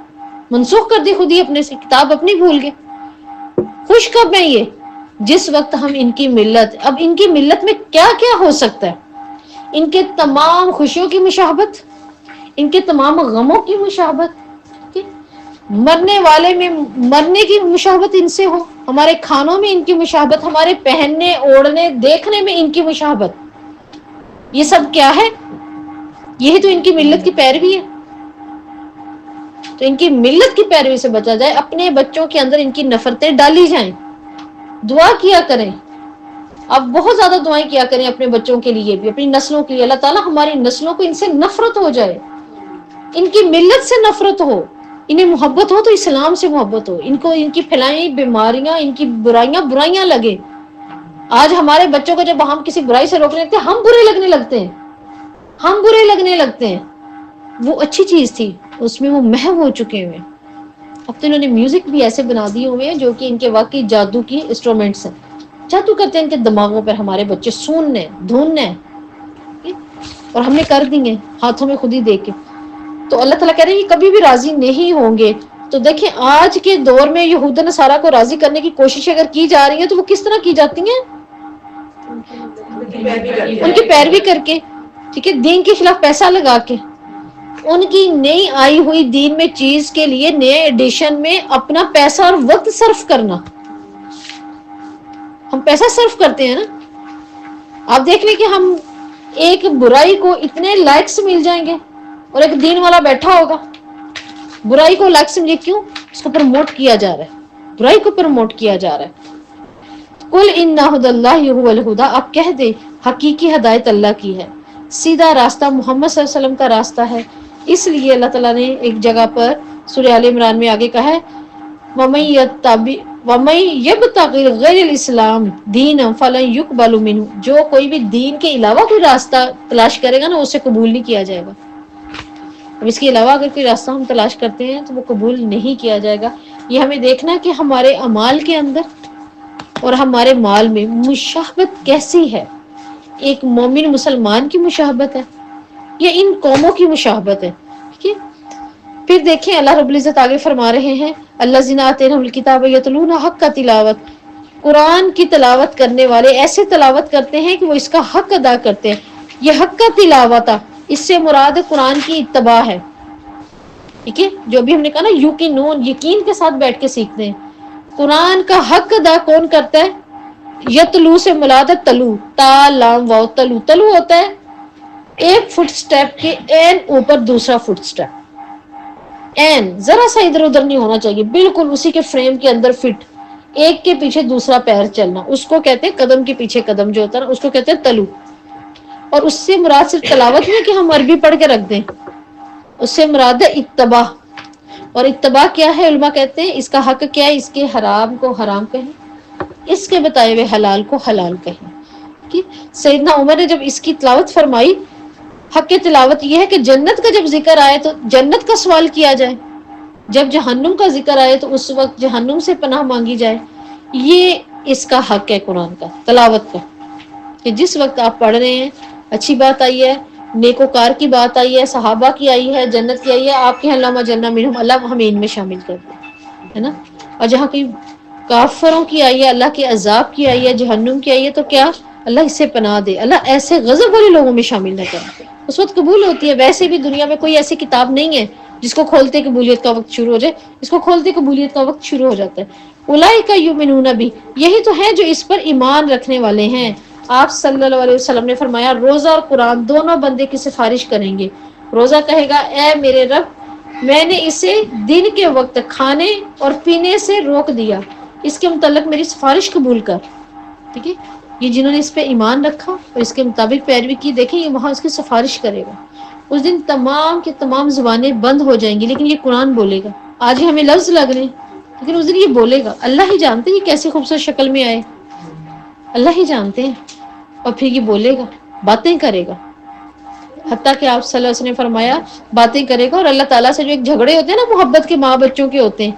منسوخ کر دی خود ہی اپنے سے، کتاب اپنی بھول گئے. خوش کب ہیں یہ؟ جس وقت ہم ان کی ملت، اب ان کی ملت میں کیا کیا ہو سکتا ہے؟ ان کے تمام خوشیوں کی مشابہت، ان کے تمام غموں کی مشابہت، مرنے والے میں مرنے کی مشابہت ان سے ہو، ہمارے کھانوں میں ان کی مشابہت، ہمارے پہننے اوڑھنے دیکھنے میں ان کی مشابہت. یہ سب کیا ہے؟ یہی تو ان کی ملت کی پیروی ہے. تو ان کی ملت کی پیروی سے بچا جائے، اپنے بچوں کے اندر ان کی نفرتیں ڈالی جائیں. دعا کیا کریں، آپ بہت زیادہ دعائیں کیا کریں اپنے بچوں کے لیے بھی، اپنی نسلوں کے لیے. اللہ تعالیٰ ہماری نسلوں کو ان سے نفرت ہو جائے، ان کی ملت سے نفرت ہو، انہیں محبت ہو تو اسلام سے محبت ہو، ان کو ان کی پھیلائی بیماریاں، ان کی برائیاں لگے. آج ہمارے بچوں کو جب ہم کسی برائی سے روکنے لگتے ہیں، ہم برے لگنے لگتے ہیں، ہم برے لگنے لگتے ہیں. وہ اچھی چیز تھی، اس میں وہ محو ہو چکے ہوئے. اب تو انہوں نے میوزک بھی ایسے بنا دیے ہوئے ہیں جو کہ ان کے واقعی جادو کی انسٹرومنٹس ہیں. جادو کرتے ہیں ان کے دماغوں پر ہمارے بچے، سوننے دھوننے، اور ہم نے کر دی ہیں ہاتھوں میں خود ہی دیکھ کے. تو اللہ تعالیٰ کہہ رہے ہیں کہ کبھی بھی راضی نہیں ہوں گے. تو دیکھیں آج کے دور میں یہود نصارہ کو راضی کرنے کی کوشش اگر کی جا رہی ہے تو وہ کس طرح کی جاتی ہیں؟ ان کی پیروی کر کے، ٹھیک ہے، دین کے خلاف پیسہ لگا کے، ان کی نئی آئی ہوئی دین میں چیز کے لیے نئے ایڈیشن میں اپنا پیسہ اور وقت صرف کرنا. ہم پیسہ صرف کرتے ہیں نا. آپ دیکھ لیں کہ ہم ایک برائی کو اتنے لائکس مل جائیں گے اور ایک دین والا بیٹھا ہوگا، برائی کو لائکس ملے، کیوں؟ اس کو پروموٹ کیا جا رہا ہے، برائی کو پروموٹ کیا جا رہا ہے. قل ان ھدی اللہ ھو الھدی، آپ کہہ دیں حقیقی ہدایت اللہ کی ہے، سیدھا راستہ محمد صلی اللہ علیہ وسلم کا راستہ ہے. اس لیے اللہ تعالیٰ نے ایک جگہ پر سورہ آل عمران میں آگے کہا ہے وَمَن يَبْتَغِ غَيْرَ الْإِسْلَامِ دِينًا فَلَن يُقْبَلَ مِنْهُ، جو کوئی بھی دین کے علاوہ کوئی راستہ تلاش کرے گا نا، اسے قبول نہیں کیا جائے گا. اب اس کے علاوہ اگر کوئی راستہ ہم تلاش کرتے ہیں تو وہ قبول نہیں کیا جائے گا. یہ ہمیں دیکھنا کہ ہمارے اعمال کے اندر اور ہمارے مال میں مشابہت کیسی ہے. ایک مومن مسلمان کی مشابہت ہے یا ان قوموں کی مشابہت ہے؟ ٹھیک ہے. پھر دیکھیں اللہ رب العزت آگے فرما رہے ہیں الذین آتیناہم الکتاب یتلون حق تلاوت، قرآن کی تلاوت کرنے والے ایسے تلاوت کرتے ہیں کہ وہ اس کا حق ادا کرتے ہیں. یہ حق کا تلاوت، اس سے مراد قرآن کی اتباع ہے. ٹھیک ہے، جو بھی ہم نے کہا نا یقینون، یقین کے ساتھ بیٹھ کے سیکھتے ہیں. قرآن کا حق ادا کون کرتا ہے؟ یتلو سے مراد ہے تلو، تا لام واو تلو. تلو ہوتا ہے ایک فٹ سٹیپ کے این اوپر دوسرا فٹ سٹیپ، این ذرا سا ادھر ادھر نہیں ہونا چاہیے، بالکل اسی کے فریم کے اندر فٹ، ایک کے پیچھے دوسرا پیر چلنا، اس کو کہتے ہیں قدم کے پیچھے قدم جو ہوتا ہے نا، اس کو کہتے ہیں تلو. اور اس سے مراد صرف تلاوت نہیں کہ ہم عربی پڑھ کے رکھ دیں، اس سے مراد ہے اتباع. اور اتباع کیا ہے؟ علماء کہتے ہیں اس کا حق کیا ہے؟ اس کے حرام کو حرام کہیں، اس کے بتائے ہوئے حلال کو حلال کہیں. سیدنا عمر نے جب اس کی تلاوت فرمائی، حق تلاوت یہ ہے کہ جنت کا جب ذکر آئے تو جنت کا سوال کیا جائے، جب جہنم کا ذکر آئے تو اس وقت جہنم سے پناہ مانگی جائے. یہ اس کا حق ہے قرآن کا، تلاوت کا، کہ جس وقت آپ پڑھ رہے ہیں اچھی بات آئی ہے، نیکوکار کی بات آئی ہے، صحابہ کی آئی ہے، جنت کی آئی ہے، آپ کے اللہ جنہ منہم، اللہ ہمیں ان میں شامل کر دے، ہے نا. اور جہاں کی کافروں کی آئی ہے، اللہ کے عذاب کی آئی ہے، جہنم کی آئی ہے، تو کیا اللہ اس سے پناہ دے، اللہ ایسے غضب والے لوگوں میں شامل نہ کرے. اس وقت قبول ہوتی ہے. ویسے بھی دنیا میں کوئی ایسی کتاب نہیں ہے جس کو کھولتے قبولیت کا وقت شروع ہو جائے، اس کو کھولتے قبولیت کا وقت شروع ہو جاتا ہے. اولئک یؤمنون بھی، یہی تو ہیں جو اس پر ایمان رکھنے والے ہیں. آپ صلی اللہ علیہ وسلم نے فرمایا روزہ اور قرآن دونوں بندے کی سفارش کریں گے. روزہ کہے گا اے میرے رب، میں نے اسے دن کے وقت کھانے اور پینے سے روک دیا، اس کے متعلق میری سفارش قبول کر. ٹھیک ہے، یہ جنہوں نے اس پہ ایمان رکھا اور اس کے مطابق پیروی کی، دیکھیں یہ وہاں اس کی سفارش کرے گا. اس دن تمام کی تمام زبانیں بند ہو جائیں گی، لیکن یہ قرآن بولے گا. آج ہی ہمیں لفظ لگ رہے ہیں، لیکن اس دن یہ بولے گا. اللہ ہی جانتے ہیں یہ کیسی خوبصورت شکل میں آئے، اللہ ہی جانتے ہیں. اور پھر یہ بولے گا، باتیں کرے گا. حتیٰ کہ آپ صلی اللہ علیہ وسلم نے فرمایا باتیں کرے گا، اور اللہ تعالیٰ سے جو ایک جھگڑے ہوتے ہیں نا محبت کے ماں بچوں کے ہوتے ہیں،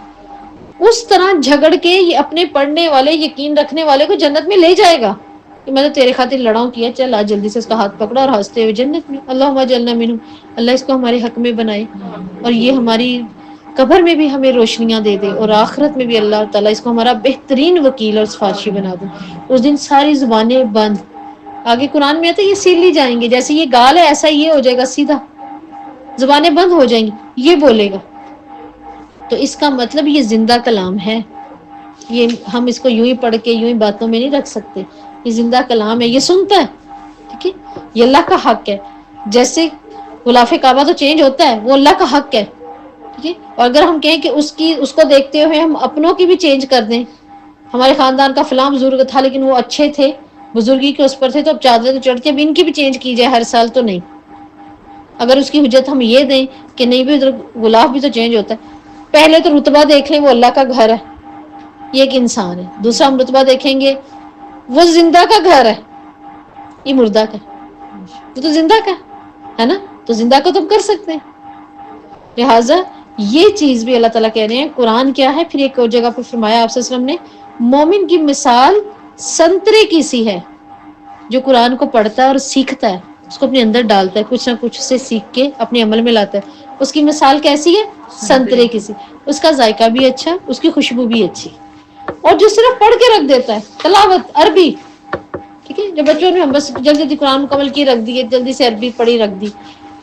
اس طرح جھگڑ کے یہ اپنے پڑھنے والے یقین رکھنے والے کو جنت میں لے جائے گا کہ میں تو تیرے خاطر لڑاؤں کیا، چل آج جلدی سے اس کا ہاتھ پکڑا اور ہنستے ہوئے جنت میں. اللہم اجعلنا منہم، اللہ اس کو ہمارے حق میں بنائے، اور یہ ہماری قبر میں بھی ہمیں روشنیاں دے دے، اور آخرت میں بھی اللہ تعالیٰ اس کو ہمارا بہترین وکیل اور سفارشی بنا دے. اس دن ساری زبانیں بند. آگے قرآن میں آتا ہے یہ سیل لی جائیں گے، جیسے یہ گال ہے ایسا یہ ہو جائے گا سیدھا، زبانیں بند ہو جائیں گی، یہ بولے گا. تو اس کا مطلب یہ زندہ کلام ہے. یہ ہم اس کو یوں ہی پڑھ کے یوں ہی باتوں میں نہیں رکھ سکتے، یہ زندہ کلام ہے، یہ سنتا ہے. ٹھیک ہے، یہ اللہ کا حق ہے. جیسے غلاف کعبہ تو چینج ہوتا ہے، وہ اللہ کا حق ہے. ٹھیک ہے، اور اگر ہم کہیں کہ اس کو دیکھتے ہوئے ہم اپنوں کی بھی چینج کر دیں، ہمارے خاندان کا فلاں بزرگ تھا لیکن وہ اچھے تھے، بزرگی کے اس پر تھے، تو اب چادریں تو چڑھ کے اب ان کی بھی چینج کی جائے ہر سال، تو نہیں. اگر اس کی حجت ہم یہ دیں کہ نہیں بھی ادھر غلاف بھی تو چینج ہوتا ہے، پہلے تو رتبہ دیکھ لیں وہ اللہ کا گھر ہے، یہ ایک انسان ہے. دوسرا ہم رتبہ دیکھیں گے وہ زندہ کا گھر ہے، یہ مردہ کا، وہ تو زندہ کا ہے نا، تو زندہ کو تو ہم کر سکتے ہیں. لہٰذا یہ چیز بھی اللہ تعالیٰ کہہ رہے ہیں. قرآن کیا ہے؟ پھر ایک اور جگہ پہ فرمایا آپ صلی اللہ علیہ وسلم نے مومن کی مثال سنترے کی سی ہے، جو قرآن کو پڑھتا ہے اور سیکھتا ہے، اس کو اپنے اندر ڈالتا ہے، کچھ نہ کچھ سے سیکھ کے اپنے عمل میں لاتا ہے. اس کی مثال کیسی ہے؟ سنترے کی سی. اس کا ذائقہ بھی اچھا، اس کی خوشبو بھی اچھی. اور جو صرف پڑھ کے رکھ دیتا ہے تلاوت عربی، ٹھیک ہے، جو بچوں نے ہم بس جلدی جلدی قرآن مکمل کی رکھ دی، جلدی سے عربی پڑھی رکھ دی،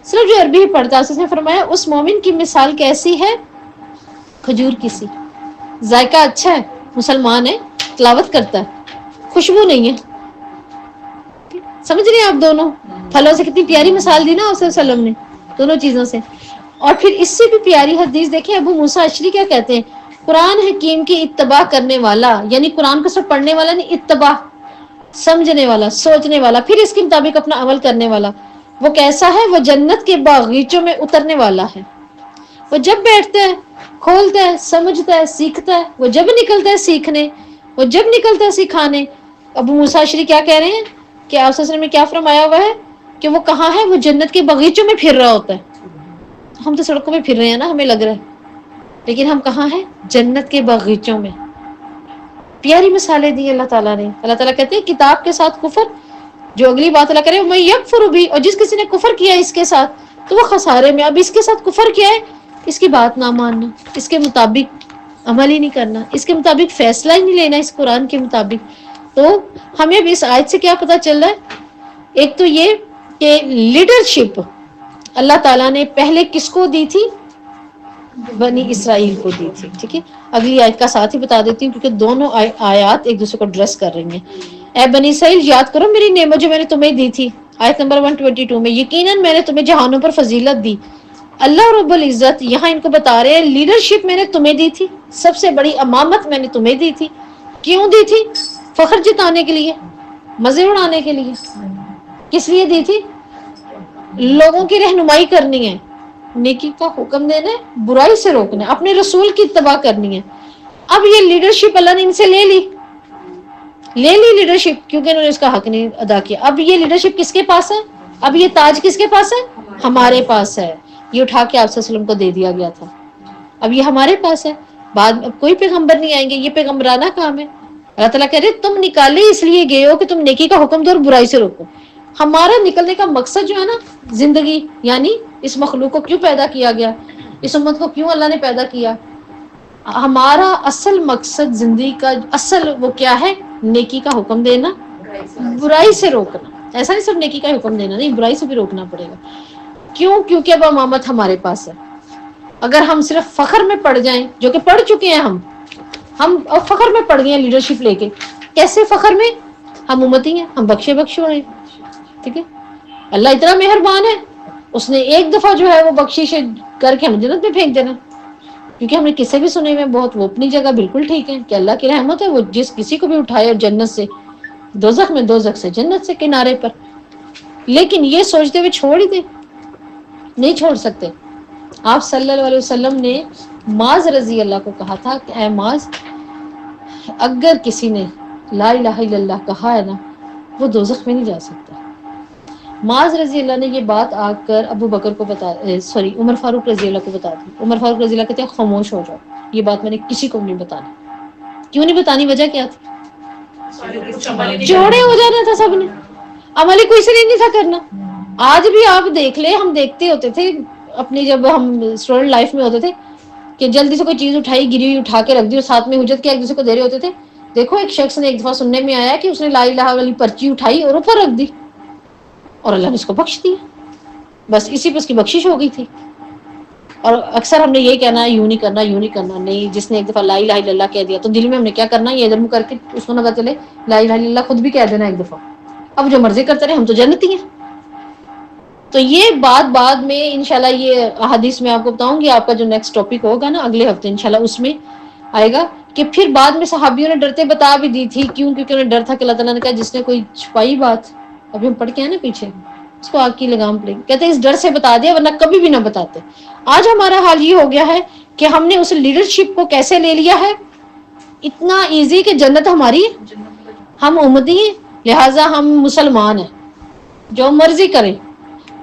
صرف جو عربی ہی پڑھتا ہے، اس نے فرمایا اس مومن کی مثال کیسی ہے؟ کھجور کی سی. ذائقہ اچھا ہے، مسلمان ہے، تلاوت کرتا ہے، خوشبو نہیں ہے. سمجھ رہے ہیں آپ؟ دونوں پھلوں سے کتنی پیاری مثال دی نا آپ صلی اللہ علیہ وسلم نے، دونوں چیزوں سے. اور پھر اس سے بھی پیاری حدیث دیکھیں، ابو موسیٰ اشعری کیا کہتے ہیں؟ قرآن حکیم کی اتباع کرنے والا، یعنی قرآن کو صرف پڑھنے والا نہیں، اتباع سمجھنے والا، سوچنے والا، پھر اس کے مطابق اپنا عمل کرنے والا، وہ کیسا ہے؟ وہ جنت کے باغیچوں میں اترنے والا ہے. وہ جب بیٹھتا ہے، کھولتا ہے، سمجھتا ہے، سیکھتا ہے. وہ جب نکلتا ہے سیکھنے، وہ جب نکلتا ہے سکھانے. ابو موسیٰ اشعری کیا کہہ رہے ہیں کہ آپ صلی اللہ علیہ وسلم نے کیا فرمایا ہوا ہے کہ وہ کہاں ہے؟ وہ جنت کے باغیچوں میں پھر رہا ہوتا ہے. ہم تو سڑکوں میں پھر رہے ہیں نا، ہمیں لگ رہا ہے، لیکن ہم کہاں ہیں؟ جنت کے باغیچوں میں. پیاری مثالیں دی اللہ تعالیٰ نے. اللہ تعالیٰ کہتے ہیں کتاب کے ساتھ کفر، جو اگلی بات اللہ کرے میں یکفر بھی، اور جس کسی نے کفر کیا اس کے ساتھ تو وہ خسارے میں. اب اس کے ساتھ کفر کیا ہے؟ اس کی بات نہ ماننا، اس کے مطابق عمل ہی نہیں کرنا، اس کے مطابق فیصلہ ہی نہیں لینا اس قرآن کے مطابق. تو ہمیں اب اس آیت سے کیا پتہ چل رہا ہے؟ ایک تو یہ کہ لیڈرشپ اللہ تعالیٰ نے پہلے کس کو دی تھی؟ بنی اسرائیل کو دی تھی. ٹھیک ہے، اگلی آیت کا ساتھ ہی بتا دیتی ہوں کیونکہ دونوں آیات ایک دوسرے کو ڈریس کر رہی ہیں. اے بنی اسرائیل یاد کرو میری نعمت جو میں نے تمہیں دی تھی. آیت نمبر 122 میں یقیناً میں نے تمہیں جہانوں پر فضیلت دی. اللہ رب العزت یہاں ان کو بتا رہے ہیں لیڈرشپ میں نے تمہیں دی تھی، سب سے بڑی امامت میں نے تمہیں دی تھی. کیوں دی تھی؟ فخر جتانے کے لیے، مزے اڑانے کے لیے. کس لیے دی تھی؟ لوگوں کی رہنمائی کرنی ہے، نیکی کا حکم دینا ہے، برائی سے روکنا ہے، اپنے رسول کی اتباع کرنی ہے. اب یہ لیڈرشپ اللہ نے ان سے لے لی لیڈرشپ، کیونکہ انہوں نے اس کا حق نہیں ادا کیا. اب یہ لیڈرشپ کس کے پاس ہے؟ اب یہ تاج کس کے پاس ہے؟ ہمارے پاس ہے. یہ اٹھا کے آپ صلی اللہ علیہ وسلم کو دے دیا گیا تھا، اب یہ ہمارے پاس ہے. بعد اب کوئی پیغمبر نہیں آئیں گے، یہ پیغمبرانہ کام ہے. اللہ تعالیٰ کہہ رہے تم نکالے اس لیے گئے ہو کہ تم نیکی کا حکم دو اور برائی سے روکو. ہمارا نکلنے کا مقصد جو ہے نا زندگی، یعنی اس مخلوق کو کیوں پیدا کیا گیا، اس امت کو کیوں اللہ نے پیدا کیا، ہمارا اصل مقصد زندگی کا اصل وہ کیا ہے؟ نیکی کا حکم دینا، برائی سے روکنا. ایسا نہیں صرف نیکی کا حکم دینا، نہیں، برائی سے بھی روکنا پڑے گا. کیوں؟ کیونکہ اب امامت ہمارے پاس ہے. اگر ہم صرف فخر میں پڑ جائیں، جو کہ پڑھ چکے ہیں ہم اب فخر میں پڑ گئے ہیں لیڈرشپ لے کے. کیسے فخر میں؟ ہم امتی ہیں، ہم بخشے ہیں. ٹھیک ہے، اللہ اتنا مہربان ہے، اس نے ایک دفعہ جو ہے وہ بخشش کر کے ہم جنت میں پھینک دینا. کیونکہ ہم نے کسے بھی سنے ہوئے بہت، وہ اپنی جگہ بالکل ٹھیک ہے کہ اللہ کی رحمت ہے، وہ جس کسی کو بھی اٹھائے اور جنت سے دوزخ میں، دوزخ سے جنت سے کنارے پر. لیکن یہ سوچتے ہوئے چھوڑ ہی دیں، نہیں چھوڑ سکتے. آپ صلی اللہ علیہ وسلم نے معاذ رضی اللہ کو کہا تھا کہ اے معاذ، اگر کسی نے لا الہ الا اللہ کہا ہے نا، وہ دوزخ میں نہیں جا سکتا. معاذ رضی اللہ نے یہ بات آ کر ابو بکر کو عمر فاروق رضی اللہ کو بتا دی. عمر فاروق رضی اللہ کہتے ہیں خاموش ہو جاؤ، یہ بات میں نے کسی کو نہیں بتانی. کیوں نہیں بتانی؟ وجہ کیا تھی؟ چوڑے ہو جانا تھا سب نے، عملی کوئی سے نہیں تھا کرنا. آج بھی آپ دیکھ لیں، ہم دیکھتے ہوتے تھے اپنی جب ہم اسٹوڈنٹ لائف میں ہوتے تھے کہ جلدی سے کوئی چیز اٹھائی، گری ہوئی اٹھا کے رکھ دی اور ساتھ میں حجت کے ایک دوسرے کو دے رہے ہوتے تھے. دیکھو ایک شخص نے ایک دفعہ سننے میں آیا کہ اس نے لا الہ والی پرچی اٹھائی اور اوپر رکھ دی اور اللہ نے اس کو بخش دیا. بس اسی پہ اس کی بخشش ہو گئی تھی. اور اکثر ہم نے یہی کہنا ہے، یوں نہیں کرنا، یوں نہیں کرنا. نہیں، جس نے ایک دفعہ لا الہ الا اللہ کہہ دیا تو دل میں ہم نے کیا کرنا، یہ ادھر منہ کر کے اس کو نہ پتہ چلے لا الہ الا اللہ خود بھی کہہ دینا ایک دفعہ. اب جو مرضی کرتے رہے، ہم تو جنتی ہیں. تو یہ بات بعد میں انشاءاللہ یہ احادیث میں آپ کو بتاؤں گی. آپ کا جو نیکسٹ ٹاپک ہوگا نا اگلے ہفتے انشاءاللہ، اس میں آئے گا کہ پھر بعد میں صحابیوں نے ڈرتے بتا بھی دی تھی. کیوں؟ کیونکہ انہیں ڈر تھا کہ اللہ تعالیٰ نے کہا جس نے کوئی چھپائی بات، ابھی ہم پڑھ کے ہیں نا پیچھے، اس کو آگ کی لگام پڑے گی. کہتے ہیں اس ڈر سے بتا دیا ورنہ کبھی بھی نہ بتاتے. آج ہمارا حال یہ ہو گیا ہے کہ ہم نے اس لیڈرشپ کو کیسے لے لیا ہے، اتنا ایزی کہ جنت ہماری ہے، ہم امتی ہیں، لہٰذا ہم مسلمان ہیں. جو مرضی کریں،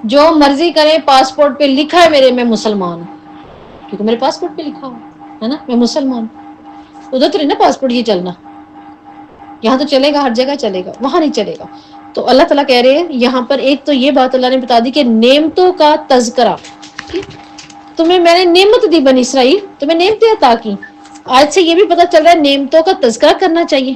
جو مرضی کریں، پاسپورٹ پہ لکھا ہے میرے میں مسلمان ہوں، کیونکہ میرے پاسپورٹ پہ لکھا ہوا ہے نا میں مسلمان ہوں. ادھر تو نہیں نا پاسپورٹ یہ چلنا، یہاں تو چلے گا، ہر جگہ چلے گا، وہاں نہیں چلے گا. تو اللہ تعالیٰ کہہ رہے ہیں یہاں پر ایک تو یہ بات اللہ نے بتا دی کہ نعمتوں کا تذکرہ. تمہیں میں نے نعمت دی بنی اسرائیل، تمہیں نعمتیں عطا کی. آج سے یہ بھی پتہ چل رہا ہے نعمتوں کا تذکرہ کرنا چاہیے،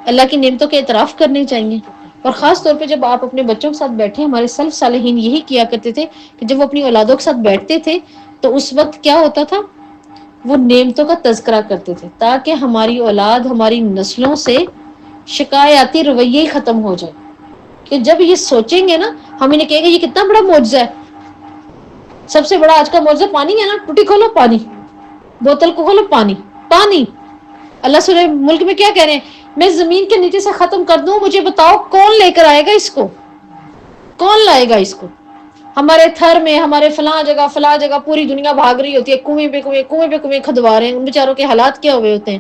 اللہ کی نعمتوں کے اعتراف کرنے چاہیے. اور خاص طور پہ جب آپ اپنے بچوں کے ساتھ بیٹھے، ہمارے سلف صالحین یہی کیا کرتے تھے کہ جب وہ اپنی اولادوں کے ساتھ بیٹھتے تھے تو اس وقت کیا ہوتا تھا، وہ نعمتوں کا تذکرہ کرتے تھے تاکہ ہماری اولاد، ہماری نسلوں سے شکایاتی رویہ ہی ختم ہو جائے. کہ جب یہ سوچیں گے نا، ہم انہیں کہیں گے یہ کتنا بڑا معجزہ ہے. سب سے بڑا آج کا معجزہ پانی ہے نا، ٹوٹی کھولو پانی، بوتل کو کھولو پانی، پانی. اللہ سورہ ملک میں کیا کہہ رہے ہیں، میں زمین کے نیچے سے ختم کر دوں، مجھے بتاؤ کون لے کر آئے گا اس کو، کون لائے گا اس کو. ہمارے تھر میں، ہمارے فلاں جگہ پوری دنیا بھاگ رہی ہوتی ہے، کنویں پہ کنویں کھدوا رہے ہیں. ان بیچاروں کے حالات کیا ہوئے ہوتے ہیں.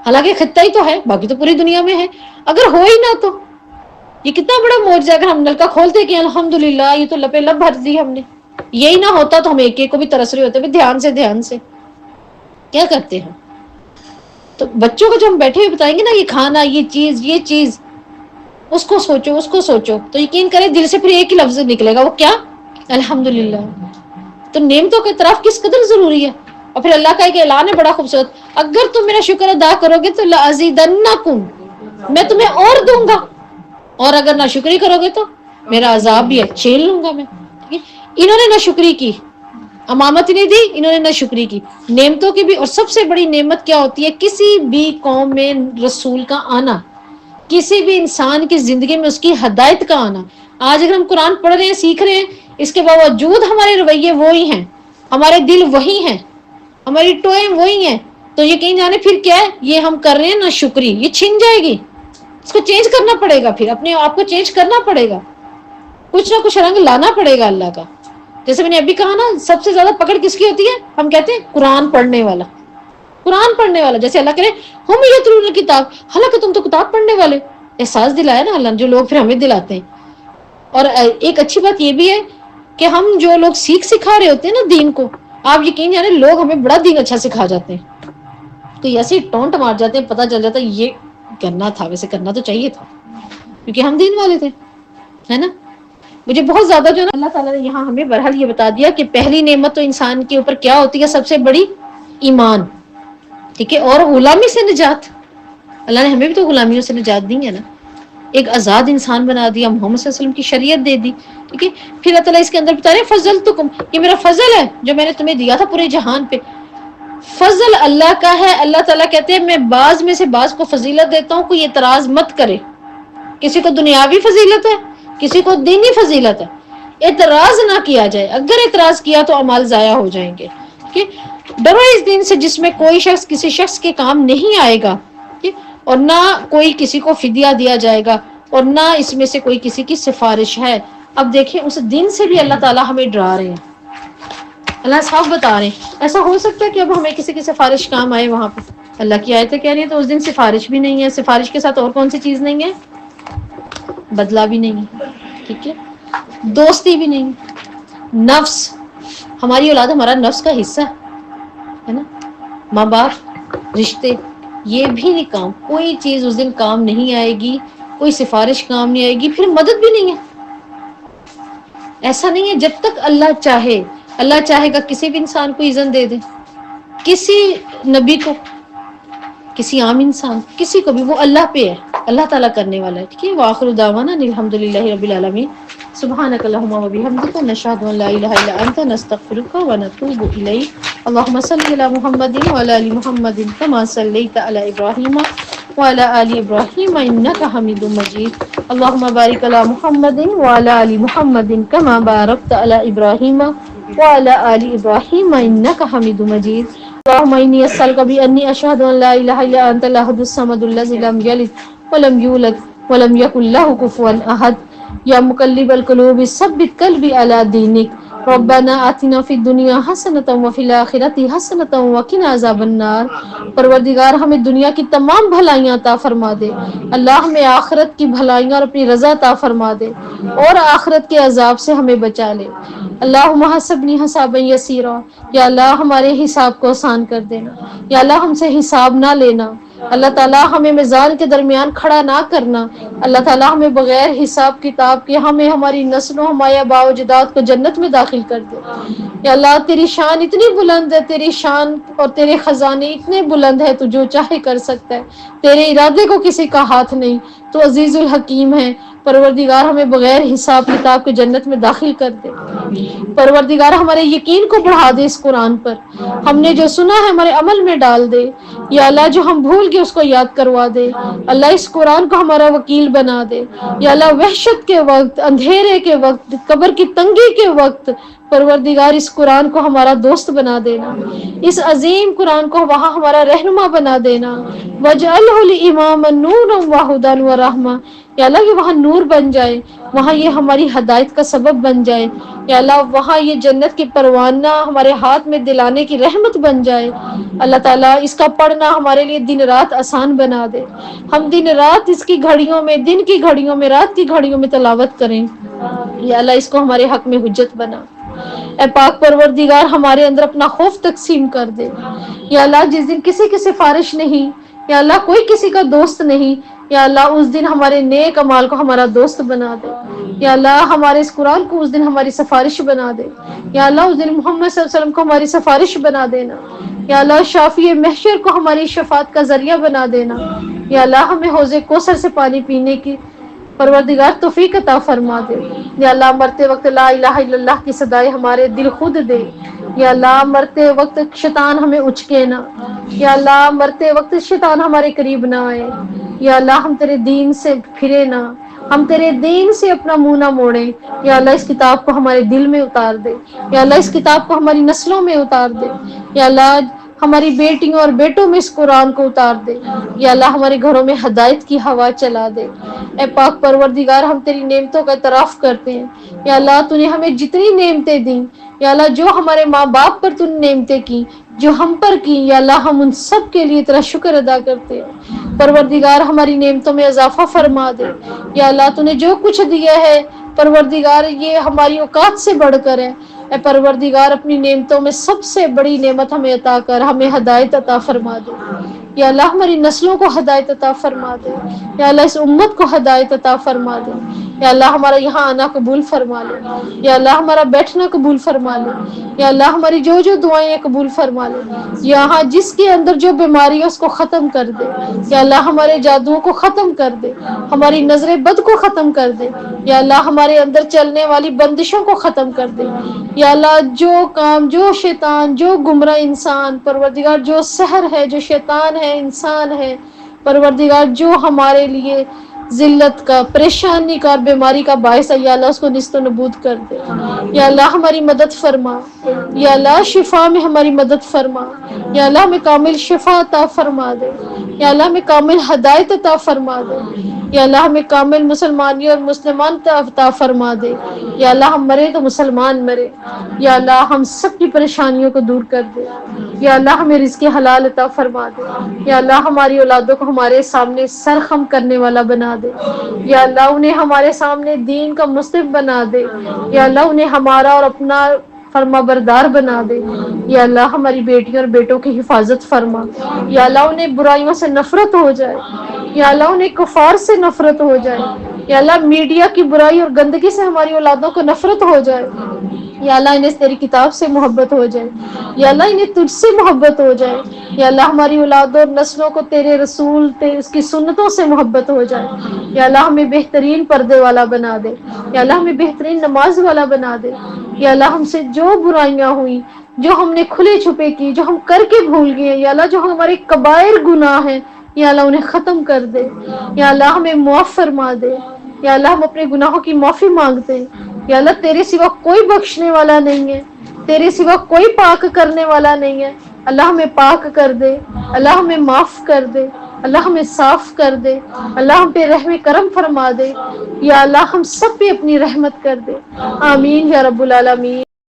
حالانکہ خطہ ہی تو ہے، باقی تو پوری دنیا میں ہے. اگر ہو ہی نہ تو یہ کتنا بڑا معجزہ. اگر ہم نلکا کھولتے کہ الحمدللہ یہ تو لپے لب بھر دی ہم نے، یہی نہ ہوتا تو ہم ایک ایک کو بھی ترس رہے ہوتے. دھیان سے کیا کرتے ہیں. تو بچوں کو جو ہم بیٹھے ہوئے بتائیں گے نا، یہ کھانا، یہ چیز اس کو سوچو، تو یقین کریں دل سے پھر ایک ہی لفظ نکلے گا، وہ کیا؟ الحمدللہ. تو نعمتوں کا اعتراف کس قدر ضروری ہے. اور پھر اللہ کا ایک اعلان ہے بڑا خوبصورت, اگر تم میرا شکر ادا کرو گے تو لَأَزِيدَنَّكُمْ, میں تمہیں اور دوں گا, اور اگر ناشکری کرو گے تو میرا عذاب بھی ہے, چھیل لوں گا میں. انہوں نے ناشکری کی, امامت نہیں دی, انہوں نے ناشکری کی. نعمتوں کی بھی, اور سب سے بڑی نعمت کیا ہوتی ہے, کسی بھی قوم میں رسول کا آنا, کسی بھی انسان کی زندگی میں اس کی ہدایت کا آنا. آج اگر ہم قرآن پڑھ رہے ہیں, سیکھ رہے ہیں, اس کے باوجود ہمارے رویے وہی ہیں, ہمارے دل وہی ہیں, ہماری ٹوئیں وہی ہیں, تو یقین جانے پھر کیا ہے, یہ ہم کر رہے ہیں نا شکری, یہ چھن جائے گی. اس کو چینج کرنا پڑے گا, پھر اپنے آپ کو چینج کرنا پڑے گا, کچھ نہ کچھ رنگ لانا پڑے گا اللہ کا. جیسے میں نے ابھی کہا نا, سب سے زیادہ پکڑ کس کی ہوتی ہے, ہم کہتے ہیں قرآن پڑھنے والا, قرآن پڑھنے والا. جیسے اللہ کرے ہم یتلون کتاب, حالانکہ تم تو کتاب پڑھنے والے. احساس دلایا نا اللہ نے, جو لوگ پھر ہمیں دلاتے ہیں. اور ایک اچھی بات یہ بھی ہے کہ ہم جو لوگ سکھا رہے ہوتے ہیں نا دین کو, آپ یقین جانے لوگ ہمیں بڑا دین اچھا سکھا جاتے ہیں, تو ایسے ٹونٹ مار جاتے ہیں, پتہ چل جاتا ہے یہ کرنا تھا, ویسے کرنا تو چاہیے تھا, کیونکہ ہم دین والے تھے, ہے نا. مجھے بہت زیادہ جو ہے نا, اللہ تعالیٰ نے یہاں ہمیں بہرحال یہ بتا دیا کہ پہلی نعمت تو انسان کے اوپر کیا ہوتی ہے, سب سے بڑی ایمان, ٹھیک ہے, اور غلامی سے نجات. اللہ نے ہمیں بھی تو غلامیوں سے نجات دی ہے نا, ایک آزاد انسان بنا دیا, محمد صلی اللہ علیہ وسلم کی شریعت دے دی, ٹھیک ہے. پھر اللہ تعالیٰ اس کے اندر بتا رہے ہیں فضلتکم, یہ میرا فضل ہے جو میں نے تمہیں دیا تھا پورے جہان پہ. فضل اللہ کا ہے. اللہ تعالیٰ کہتے ہیں میں بعض میں سے بعض کو فضیلت دیتا ہوں, کوئی اعتراض مت کرے. کسی کو دنیاوی فضیلت ہے, کسی کو دینی فضیلت ہے, اعتراض نہ کیا جائے. اگر اعتراض کیا تو اعمال ضائع ہو جائیں گے. ڈرو اس دن سے جس میں کوئی شخص کسی شخص کے کام نہیں آئے گا, اور نہ کوئی کسی کو فدیہ دیا جائے گا, اور نہ اس میں سے کوئی کسی کی سفارش ہے. اب دیکھیں اس دن سے بھی اللہ تعالیٰ ہمیں ڈرا رہے ہیں, اللہ صاحب بتا رہے ہیں. ایسا ہو سکتا ہے کہ اب ہمیں کسی کی سفارش کام آئے وہاں پہ, اللہ کی آیتیں کہہ رہی ہیں, تو اس دن سفارش بھی نہیں ہے. سفارش کے ساتھ اور کون سی چیز نہیں ہے, بدلہ بھی نہیں ہے, ٹھیک ہے, دوستی بھی نہیں. نفس, ہماری اولاد ہمارا نفس کا حصہ ہے نا, ماں باپ, رشتے, یہ بھی نہیں کام, کوئی چیز اس دن کام نہیں آئے گی, کوئی سفارش کام نہیں آئے گی, پھر مدد بھی نہیں ہے. ایسا نہیں ہے, جب تک اللہ چاہے, اللہ چاہے گا کسی بھی انسان کو اذن دے دے, کسی نبی کو, کسی عام انسان, کسی کو بھی, وہ اللہ پہ ہے, اللہ تعالیٰ کرنے والا ہے, ٹھیک ہے. وآخر دعوانا الحمدللہ رب العالمین. سبحانک اللہم و بحمدک, نشہد ان لا الہ الا انت, نستغفرک و نتوب الیک. اللہم صلی علی محمد وعلی آل محمد کما صلیت علی ابراہیم وعلی آل ابراہیم انک حمید مجید. اللہم بارک علی محمد وعلی آل محمد کما بارکت علی ابراہیم وعلی آل ابراہیم انک حمید مجید. اللہم انی اسألک بانی اشہد ان لا الہ الا انت الاحد الصمد الذی لم یلد ولم یولد ولم یکن لہ کفوا احد. یا مقلب القلوب ثبت قلبی علی دینک. ربنا آتنا فی الدنیا حسنۃ وفی الآخرۃ حسنۃ وقنا عذاب النار. پروردگار ہمیں دنیا کی تمام بھلائیاں عطا فرما دے, اللہ ہمیں آخرت کی بھلائیاں اور اپنی رضا عطا فرما دے, اور آخرت کے عذاب سے ہمیں بچا لے. اللہم حسبنی حسابا یسیرا, یا اللہ ہمارے حساب کو آسان کر دینا, یا اللہ ہم سے حساب نہ لینا. اللہ تعالیٰ ہمیں میزان کے درمیان کھڑا نہ کرنا. اللہ تعالیٰ ہمیں بغیر حساب کتاب کے, ہمیں ہماری نسلوں, ہمارے آباء و اجداد کو جنت میں داخل کر دے. یا اللہ تیری شان اتنی بلند ہے, تیری شان اور تیرے خزانے اتنے بلند ہے, تو جو چاہے کر سکتا ہے, تیرے ارادے کو کسی کا ہاتھ نہیں, تو عزیز الحکیم ہے. پروردگار ہمیں بغیر حساب کتاب کے جنت میں داخل کر دے. پروردگار ہمارے یقین کو بڑھا دے اس قرآن پر, ہم نے جو سنا ہے ہمارے عمل میں ڈال دے. یا اللہ جو ہم بھول گئے اس کو یاد کروا دے. اللہ اس قرآن کو ہمارا وکیل بنا دے. یا اللہ وحشت کے وقت, اندھیرے کے وقت, قبر کی تنگی کے وقت, پروردگار اس قرآن کو ہمارا دوست بنا دینا, اس عظیم قرآن کو وہاں ہمارا رہنما بنا دینا. وَاجْعَلْهُ الْإِمَامَ نُورًا وَهُدًى وَرَحْمَةً, یا اللہ یہ وہاں نور بن جائے, وہاں یہ ہماری ہدایت کا سبب بن جائے. یا اللہ وہاں یہ جنت کی پروانہ ہمارے ہاتھ میں دلانے کی رحمت بن جائے. اللہ تعالیٰ اس کا پڑھنا ہمارے لیے دن رات آسان بنا دے, ہم دن رات اس کی گھڑیوں میں, دن کی گھڑیوں میں, رات کی گھڑیوں میں تلاوت کریں. یا اللہ اس کو ہمارے حق میں حجت بنا. اے پاک پروردگار ہمارے اندر اپنا خوف تقسیم کر دے. یا اللہ جس دن کسی کی سفارش نہیں, یا اللہ کوئی کسی کا دوست نہیں, یا اللہ اس دن ہمارے نیک اعمال کو ہمارا دوست بنا دے. یا اللہ ہمارے اس قرآن کو اس دن ہماری سفارش بنا دے. یا اللہ اس دن محمد صلی اللہ علیہ وسلم کو ہماری سفارش بنا دینا. یا اللہ شافی محشر کو ہماری شفاعت کا ذریعہ بنا دینا. یا اللہ ہمیں حوض کوثر سے پانی پینے کی پروردگار توفیق عطا فرما دے. یا اللہ مرتے وقت لا الہ الا اللہ کی صدائے ہمارے دل خود دے. یا اللہ مرتے وقت شیطان ہمیں اچکے نہ. یا اللہ مرتے وقت شیطان ہمارے قریب نہ آئے. یا اللہ ہم تیرے دین سے پھرے نہ، ہم تیرے دین سے اپنا منہ نہ موڑیں. یا اللہ اس کتاب کو ہمارے دل میں اتار دے. یا اللہ اس کتاب کو ہماری نسلوں میں اتار دے. یا اللہ ہماری بیٹیوں اور بیٹوں میں اس قرآن کو اتار دے. یا اللہ ہمارے گھروں میں ہدایت کی ہوا چلا دے. اے پاک پروردگار ہم تیری نعمتوں کا اعتراف کرتے ہیں. یا اللہ تو نے ہمیں جتنی نعمتیں دیں، یا اللہ جو ہمارے ماں باپ پر تو نے نعمتیں کی، جو ہم پر کی، یا اللہ ہم ان سب کے لیے تیرا شکر ادا کرتے ہیں. پروردگار ہماری نعمتوں میں اضافہ فرما دے. یا اللہ تو نے جو کچھ دیا ہے پروردگار یہ ہماری اوقات سے بڑھ کر ہے. اے پروردگار اپنی نعمتوں میں سب سے بڑی نعمت ہمیں عطا کر، ہمیں ہدایت عطا فرما دے. یا اللہ ہماری نسلوں کو ہدایت عطا فرما دے. یا اللہ اس امت کو ہدایت عطا فرما دے. یا اللہ ہمارا یہاں آنا قبول فرما لے. یا اللہ ہمارا بیٹھنا قبول فرما لے. یا اللہ ہماری جو جو دعائیں قبول فرما لے. یہاں جس کے اندر جو بیماری ہے اس کو ختم کر دے. یا اللہ ہمارے جادوؤں کو ختم کر دے، ہماری نظر بد کو ختم کر دے. یا اللہ ہمارے اندر چلنے والی بندشوں کو ختم کر دے. یا اللہ جو کام، جو شیطان، جو گمراہ انسان پروردگار، جو سحر ہے، جو شیطان ہے، انسان ہے پروردگار، جو ہمارے لیے ذلت کا، پریشانی کا اور بیماری کا باعث ہے، یا اللہ اس کو نیست و نابود کر دے. یا اللہ ہماری مدد فرما. یا اللہ شفا میں ہماری مدد فرما. یا اللہ ہمیں کامل شفا عطا فرما دے. یا اللہ ہمیں کامل ہدایت عطا فرما دے. یا اللہ ہمیں کامل مسلمانی اور مسلمان عطا فرما دے. یا اللہ ہم مرے تو مسلمان مرے. یا اللہ ہم سب کی پریشانیوں کو دور کر دے. یا اللہ ہمیں رزق حلال عطا فرما دے. یا اللہ ہماری اولادوں کو ہمارے سامنے سرخم کرنے والا بنا دے. یا اللہ انہیں ہمارے سامنے دین کا مصطف بنا دے. یا اللہ انہیں ہمارا اور اپنا فرما بردار بنا دے. یا اللہ ہماری بیٹیوں اور بیٹوں کی حفاظت فرما. یا اللہ انہیں برائیوں سے نفرت ہو جائے. یا اللہ انہیں کفار سے نفرت ہو جائے. یا اللہ میڈیا کی برائی اور گندگی سے ہماری اولادوں کو نفرت ہو جائے. یا اللہ انہیں تیری کتاب سے محبت ہو جائے. یا اللہ انہیں تجھ سے محبت ہو جائے. یا اللہ ہماری اولادوں اور نسلوں کو تیرے رسول اس کی سنتوں سے محبت ہو جائے. یا اللہ ہمیں بہترین پردے والا بنا دے. یا اللہ ہمیں بہترین نماز والا بنا دے. یا اللہ ہم سے جو برائیاں ہوئیں، جو ہم نے کھلے چھپے کی، جو ہم کر کے بھول گئے، یا اللہ جو ہمارے کبائر گناہ ہیں، یا اللہ انہیں ختم کر دے. یا اللہ ہمیں معاف فرما دے. یا اللہ ہم اپنے گناہوں کی معافی مانگتے ہیں. یا اللہ تیرے سوا کوئی بخشنے والا نہیں ہے، تیرے سوا کوئی پاک کرنے والا نہیں ہے. اللہ ہمیں پاک کر دے. اللہ ہمیں معاف کر دے. اللہ ہمیں صاف کر دے. اللہ ہم پہ رحم کرم فرما دے. یا اللہ ہم سب پہ اپنی رحمت کر دے. آمین یا رب العالمین.